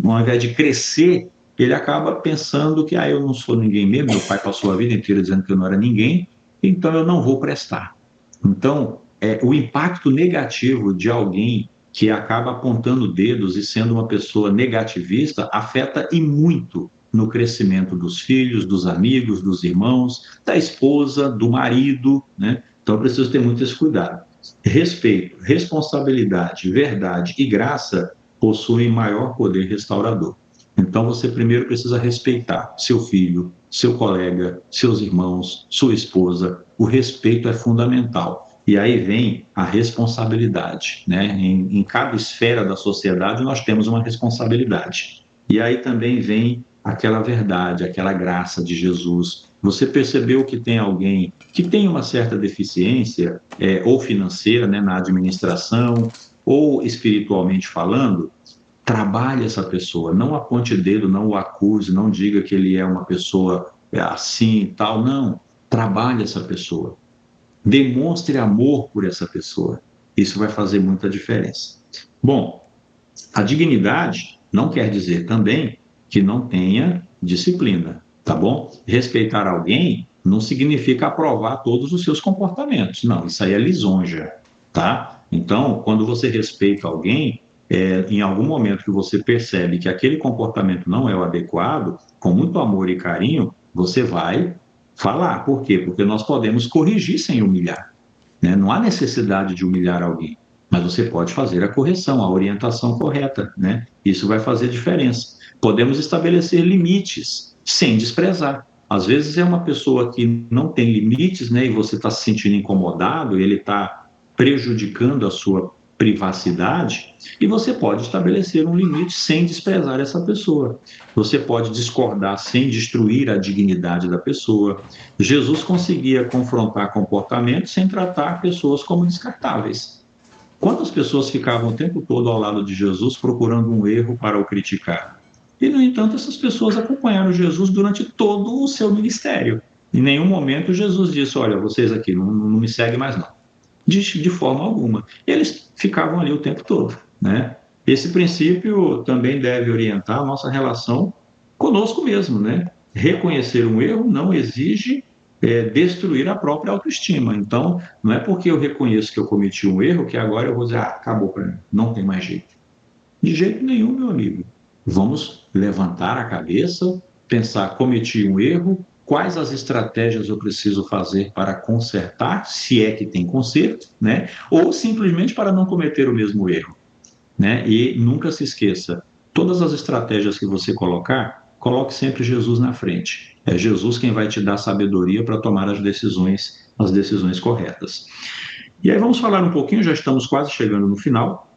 ao invés de crescer, ele acaba pensando que eu não sou ninguém mesmo, meu pai passou a vida inteira dizendo que eu não era ninguém, então eu não vou prestar. Então, o impacto negativo de alguém que acaba apontando dedos e sendo uma pessoa negativista afeta e muito no crescimento dos filhos, dos amigos, dos irmãos, da esposa, do marido, né? Então eu preciso ter muito esse cuidado. Respeito, responsabilidade, verdade e graça possuem maior poder restaurador. Então você primeiro precisa respeitar seu filho, seu colega, seus irmãos, sua esposa. O respeito é fundamental. E aí vem a responsabilidade, né? Em cada esfera da sociedade nós temos uma responsabilidade. E aí também vem aquela verdade, aquela graça de Jesus. Você percebeu que tem alguém que tem uma certa deficiência, ou financeira, né, na administração, ou espiritualmente falando, trabalhe essa pessoa, não aponte dedo, não o acuse, não diga que ele é uma pessoa assim e tal, não. Trabalhe essa pessoa. Demonstre amor por essa pessoa. Isso vai fazer muita diferença. Bom, a dignidade não quer dizer também que não tenha disciplina, tá bom? Respeitar alguém não significa aprovar todos os seus comportamentos, não, isso aí é lisonja, tá? Então, quando você respeita alguém, em algum momento que você percebe que aquele comportamento não é o adequado, com muito amor e carinho, você vai falar. Por quê? Porque nós podemos corrigir sem humilhar, né? Não há necessidade de humilhar alguém, mas você pode fazer a correção, a orientação correta, né? Isso vai fazer diferença. Podemos estabelecer limites sem desprezar. Às vezes é uma pessoa que não tem limites, né? E você está se sentindo incomodado, ele está prejudicando a sua privacidade, e você pode estabelecer um limite sem desprezar essa pessoa. Você pode discordar sem destruir a dignidade da pessoa. Jesus conseguia confrontar comportamentos sem tratar pessoas como descartáveis. Quantas pessoas ficavam o tempo todo ao lado de Jesus procurando um erro para o criticar? E, no entanto, essas pessoas acompanharam Jesus durante todo o seu ministério. Em nenhum momento Jesus disse: olha, vocês aqui não me seguem mais não. De forma alguma. Eles ficavam ali o tempo todo, né? Esse princípio também deve orientar a nossa relação conosco mesmo, né? Reconhecer um erro não exige destruir a própria autoestima. Então, não é porque eu reconheço que eu cometi um erro que agora eu vou dizer, acabou para mim, não tem mais jeito. De jeito nenhum, meu amigo. Vamos levantar a cabeça, pensar, cometi um erro, quais as estratégias eu preciso fazer para consertar, se é que tem conserto, né? Ou simplesmente para não cometer o mesmo erro, né? E nunca se esqueça, todas as estratégias que você colocar, coloque sempre Jesus na frente. É Jesus quem vai te dar sabedoria para tomar as decisões corretas. E aí vamos falar um pouquinho, já estamos quase chegando no final,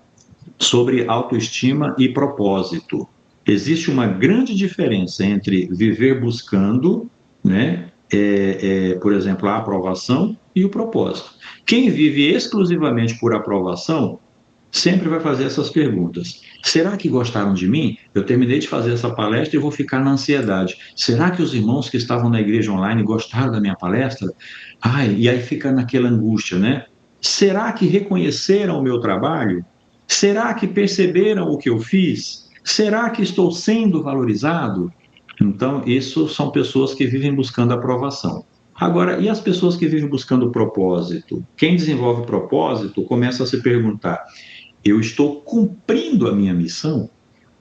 sobre autoestima e propósito. Existe uma grande diferença entre viver buscando, né, por exemplo, a aprovação e o propósito. Quem vive exclusivamente por aprovação sempre vai fazer essas perguntas. Será que gostaram de mim? Eu terminei de fazer essa palestra e vou ficar na ansiedade. Será que os irmãos que estavam na igreja online gostaram da minha palestra? Ai, e aí fica naquela angústia, né? Será que reconheceram o meu trabalho? Será que perceberam o que eu fiz? Será que estou sendo valorizado? Então, isso são pessoas que vivem buscando aprovação. Agora, e as pessoas que vivem buscando propósito? Quem desenvolve propósito começa a se perguntar: eu estou cumprindo a minha missão?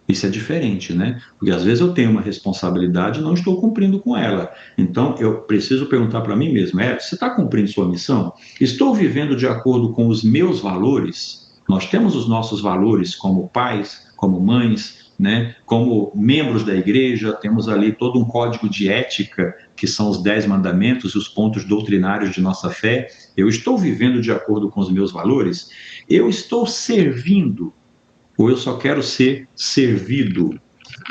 Isso é diferente, né? Porque às vezes eu tenho uma responsabilidade e não estou cumprindo com ela. Então eu preciso perguntar para mim mesmo: você está cumprindo sua missão? Estou vivendo de acordo com os meus valores? Nós temos os nossos valores como pais, como mães, né? Como membros da igreja, temos ali todo um código de ética, que são os 10 mandamentos e os pontos doutrinários de nossa fé. Eu estou vivendo de acordo com os meus valores? Eu estou servindo? Ou eu só quero ser servido?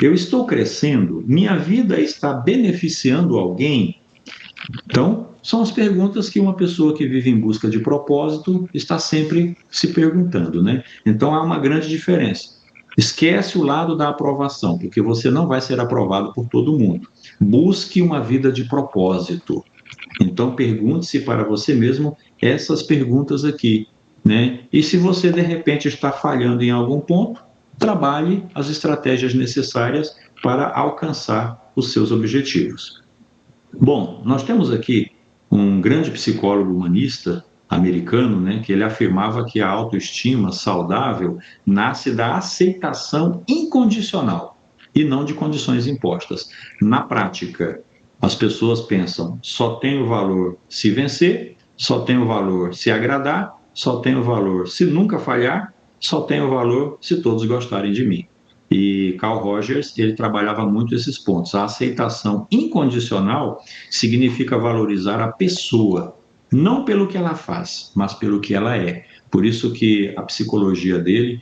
Eu estou crescendo? Minha vida está beneficiando alguém? Então, são as perguntas que uma pessoa que vive em busca de propósito está sempre se perguntando, né? Então, há uma grande diferença. Esquece o lado da aprovação, porque você não vai ser aprovado por todo mundo. Busque uma vida de propósito. Então, pergunte-se para você mesmo essas perguntas aqui, né? E se você, de repente, está falhando em algum ponto, trabalhe as estratégias necessárias para alcançar os seus objetivos. Bom, nós temos aqui um grande psicólogo humanista americano, né, que ele afirmava que a autoestima saudável nasce da aceitação incondicional e não de condições impostas. Na prática, as pessoas pensam: só tenho valor se vencer, só tenho valor se agradar, só tenho valor se nunca falhar, só tenho valor se todos gostarem de mim. E Carl Rogers, ele trabalhava muito esses pontos. A aceitação incondicional significa valorizar a pessoa, não pelo que ela faz, mas pelo que ela é. Por isso que a psicologia dele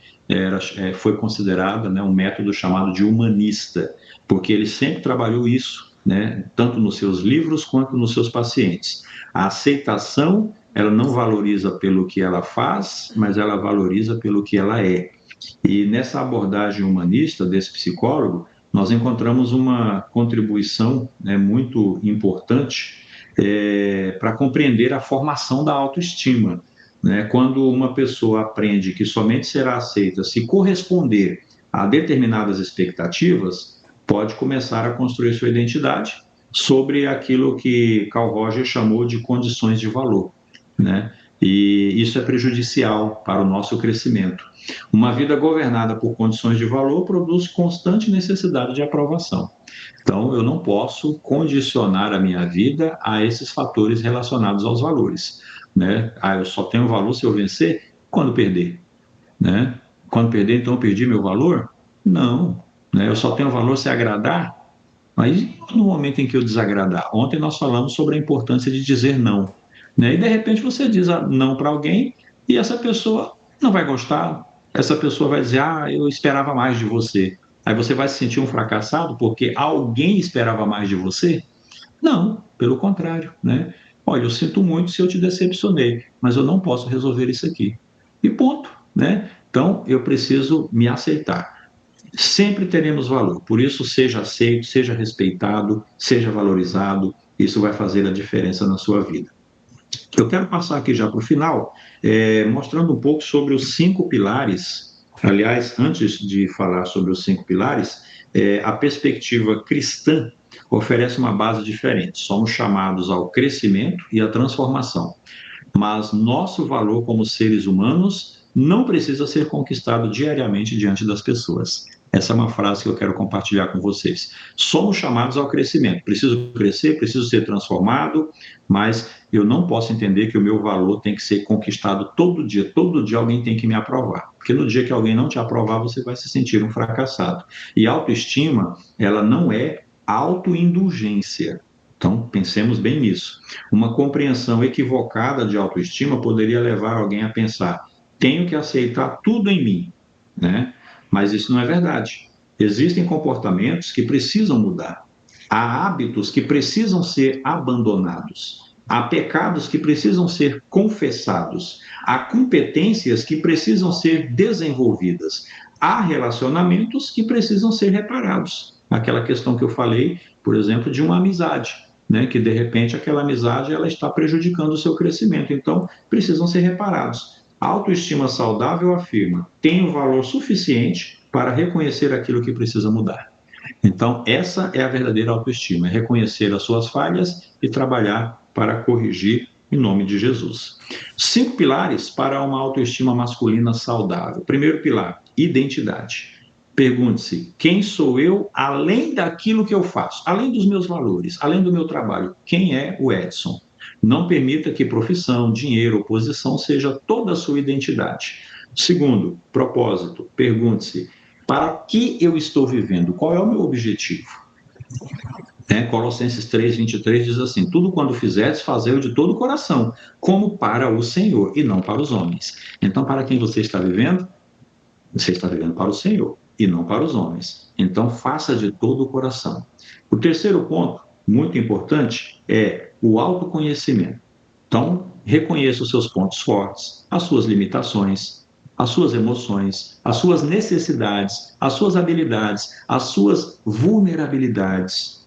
foi considerada, né, um método chamado de humanista, porque ele sempre trabalhou isso, né, tanto nos seus livros quanto nos seus pacientes. A aceitação, ela não valoriza pelo que ela faz, mas ela valoriza pelo que ela é. E nessa abordagem humanista desse psicólogo, nós encontramos uma contribuição, né, muito importante para compreender a formação da autoestima. Né? Quando uma pessoa aprende que somente será aceita se corresponder a determinadas expectativas, pode começar a construir sua identidade sobre aquilo que Carl Rogers chamou de condições de valor. Né? E isso é prejudicial para o nosso crescimento. Uma vida governada por condições de valor produz constante necessidade de aprovação. Então, eu não posso condicionar a minha vida a esses fatores relacionados aos valores, né? Eu só tenho valor se eu vencer quando perder, né? Quando perder, então eu perdi meu valor? Não, né? Eu só tenho valor se agradar. Mas no momento em que eu desagradar? Ontem nós falamos sobre a importância de dizer não, né? E de repente você diz não para alguém e essa pessoa não vai gostar, essa pessoa vai dizer, eu esperava mais de você. Aí você vai se sentir um fracassado porque alguém esperava mais de você? Não, pelo contrário, né? Olha, eu sinto muito se eu te decepcionei, mas eu não posso resolver isso aqui. E ponto, né? Então, eu preciso me aceitar. Sempre teremos valor, por isso seja aceito, seja respeitado, seja valorizado, isso vai fazer a diferença na sua vida. Eu quero passar aqui já para o final, mostrando um pouco sobre os 5 pilares. Aliás, antes de falar sobre os 5 pilares, a perspectiva cristã oferece uma base diferente. Somos chamados ao crescimento e à transformação, mas nosso valor como seres humanos não precisa ser conquistado diariamente diante das pessoas. Essa é uma frase que eu quero compartilhar com vocês. Somos chamados ao crescimento. Preciso crescer, preciso ser transformado, mas eu não posso entender que o meu valor tem que ser conquistado todo dia. Todo dia alguém tem que me aprovar. Porque no dia que alguém não te aprovar, você vai se sentir um fracassado. E autoestima, ela não é autoindulgência. Então, pensemos bem nisso. Uma compreensão equivocada de autoestima poderia levar alguém a pensar: tenho que aceitar tudo em mim, né? Mas isso não é verdade. Existem comportamentos que precisam mudar. Há hábitos que precisam ser abandonados. Há pecados que precisam ser confessados. Há competências que precisam ser desenvolvidas. Há relacionamentos que precisam ser reparados. Aquela questão que eu falei, por exemplo, de uma amizade, né, que de repente aquela amizade ela está prejudicando o seu crescimento, então precisam ser reparados. A autoestima saudável afirma: tenho valor suficiente para reconhecer aquilo que precisa mudar. Então, essa é a verdadeira autoestima, é reconhecer as suas falhas e trabalhar para corrigir em nome de Jesus. 5 pilares para uma autoestima masculina saudável. Primeiro pilar, identidade. Pergunte-se: quem sou eu além daquilo que eu faço, além dos meus valores, além do meu trabalho? Quem é o Edson? Não permita que profissão, dinheiro ou posição seja toda a sua identidade. Segundo, propósito. Pergunte-se: para que eu estou vivendo? Qual é o meu objetivo? Colossenses 3:23 diz assim: tudo quando fizeres, fazei-o de todo o coração, como para o Senhor e não para os homens. Então, para quem você está vivendo? Você está vivendo para o Senhor e não para os homens. Então, faça de todo o coração. O terceiro ponto, muito importante, é o autoconhecimento. Então, reconheça os seus pontos fortes, as suas limitações, as suas emoções, as suas necessidades, as suas habilidades, as suas vulnerabilidades,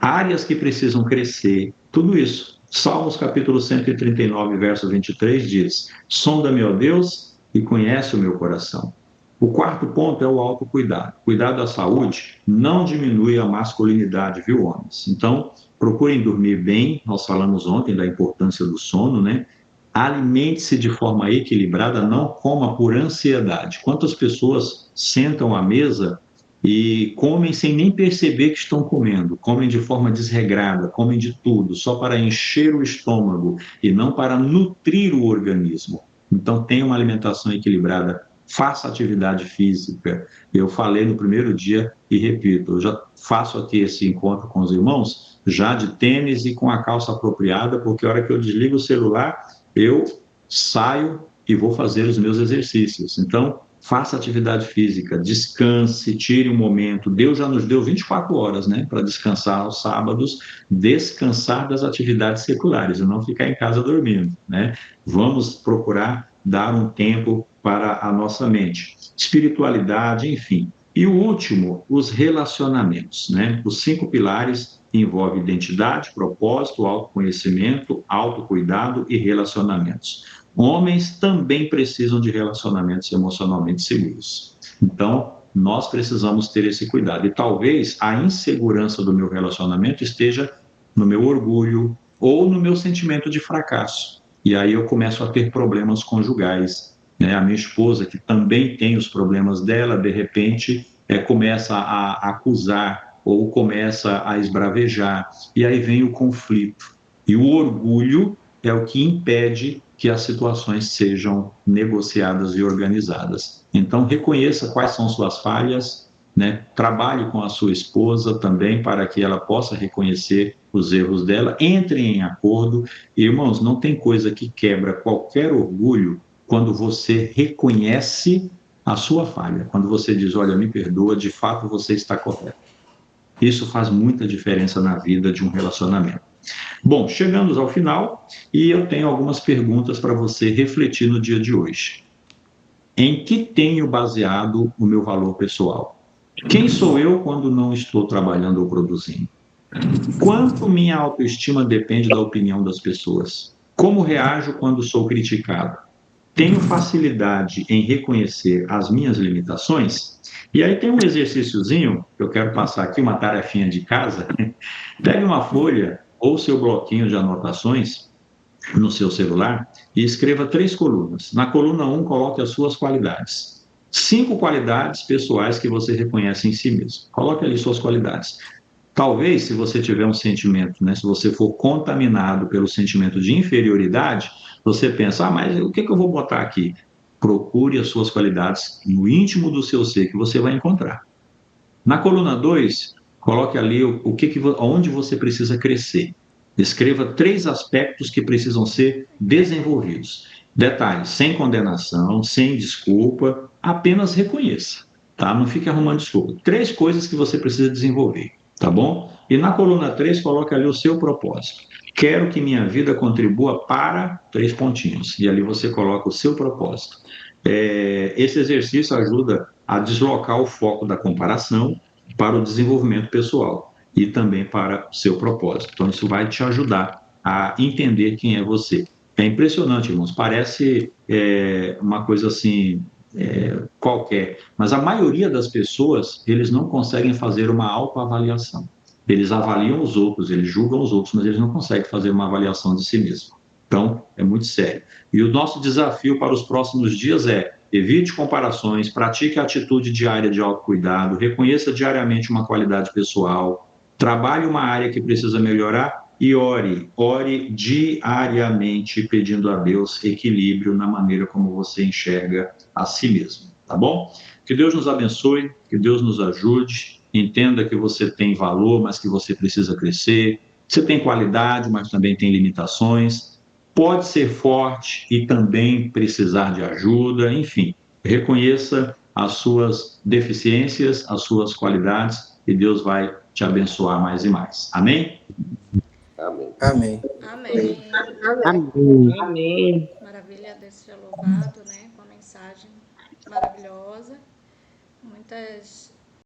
áreas que precisam crescer, tudo isso. Salmos capítulo 139, verso 23 diz: sonda-me, ó Deus, e conhece o meu coração. O quarto ponto é o autocuidado. Cuidar da saúde não diminui a masculinidade, viu, homens? Então, procurem dormir bem. Nós falamos ontem da importância do sono, né? Alimente-se de forma equilibrada, não coma por ansiedade. Quantas pessoas sentam à mesa e comem sem nem perceber que estão comendo, comem de forma desregrada, comem de tudo, só para encher o estômago e não para nutrir o organismo. Então, tenha uma alimentação equilibrada, faça atividade física. Eu falei no primeiro dia e repito, eu já faço aqui esse encontro com os irmãos, já de tênis e com a calça apropriada, porque a hora que eu desligo o celular, eu saio e vou fazer os meus exercícios. Então, faça atividade física, descanse, tire um momento. Deus já nos deu 24 horas, né, para descansar aos sábados, descansar das atividades seculares e não ficar em casa dormindo, né? Vamos procurar dar um tempo para a nossa mente. Espiritualidade, enfim. E o último, os relacionamentos, né? Os 5 pilares envolvem identidade, propósito, autoconhecimento, autocuidado e relacionamentos. Homens também precisam de relacionamentos emocionalmente seguros. Então, nós precisamos ter esse cuidado. E talvez a insegurança do meu relacionamento esteja no meu orgulho ou no meu sentimento de fracasso. e aí eu começo a ter problemas conjugais, né? A minha esposa, que também tem os problemas dela, de repente começa a acusar ou começa a esbravejar, e aí vem o conflito. E o orgulho é o que impede que as situações sejam negociadas e organizadas. Então, reconheça quais são suas falhas, né? Trabalhe com a sua esposa também para que ela possa reconhecer os erros dela, entre em acordo. E, irmãos, não tem coisa que quebra qualquer orgulho quando você reconhece a sua falha, quando você diz, olha, me perdoa, de fato você está correto. Isso faz muita diferença na vida de um relacionamento. Bom, chegamos ao final e eu tenho algumas perguntas para você refletir no dia de hoje. Em que tenho baseado o meu valor pessoal? Quem sou eu quando não estou trabalhando ou produzindo? Quanto minha autoestima depende da opinião das pessoas? Como reajo quando sou criticado? Tenho facilidade em reconhecer as minhas limitações? E aí tem um exercíciozinho, que eu quero passar aqui, uma tarefinha de casa. Pegue uma folha ou seu bloquinho de anotações no seu celular e escreva 3 colunas. Na coluna 1, coloque as suas qualidades. 5 qualidades pessoais que você reconhece em si mesmo. Coloque ali suas qualidades. Talvez, se você tiver um sentimento, né, se você for contaminado pelo sentimento de inferioridade, você pensa, mas o que eu vou botar aqui? Procure as suas qualidades no íntimo do seu ser, que você vai encontrar. Na coluna 2, coloque ali onde você precisa crescer. Escreva 3 aspectos que precisam ser desenvolvidos. Detalhe, sem condenação, sem desculpa, apenas reconheça, tá? Não fique arrumando desculpa. 3 coisas que você precisa desenvolver, tá bom? E na coluna 3, coloque ali o seu propósito. Quero que minha vida contribua para 3 pontinhos. E ali você coloca o seu propósito. Esse exercício ajuda a deslocar o foco da comparação para o desenvolvimento pessoal e também para o seu propósito. Então, isso vai te ajudar a entender quem é você. É impressionante, irmãos, parece uma coisa assim qualquer, mas a maioria das pessoas, eles não conseguem fazer uma autoavaliação. Eles avaliam os outros, eles julgam os outros, mas eles não conseguem fazer uma avaliação de si mesmo. Então, é muito sério. E o nosso desafio para os próximos dias é: evite comparações, pratique a atitude diária de autocuidado, reconheça diariamente uma qualidade pessoal, trabalhe uma área que precisa melhorar e ore diariamente pedindo a Deus equilíbrio na maneira como você enxerga a si mesmo, tá bom? Que Deus nos abençoe, que Deus nos ajude, entenda que você tem valor, mas que você precisa crescer, você tem qualidade, mas também tem limitações, pode ser forte e também precisar de ajuda, enfim, reconheça as suas deficiências, as suas qualidades e Deus vai te abençoar mais e mais. Amém? Amém. Amém. Amém. Amém. Amém. Maravilha, Deus seja louvado, né? Com a mensagem maravilhosa. Muitas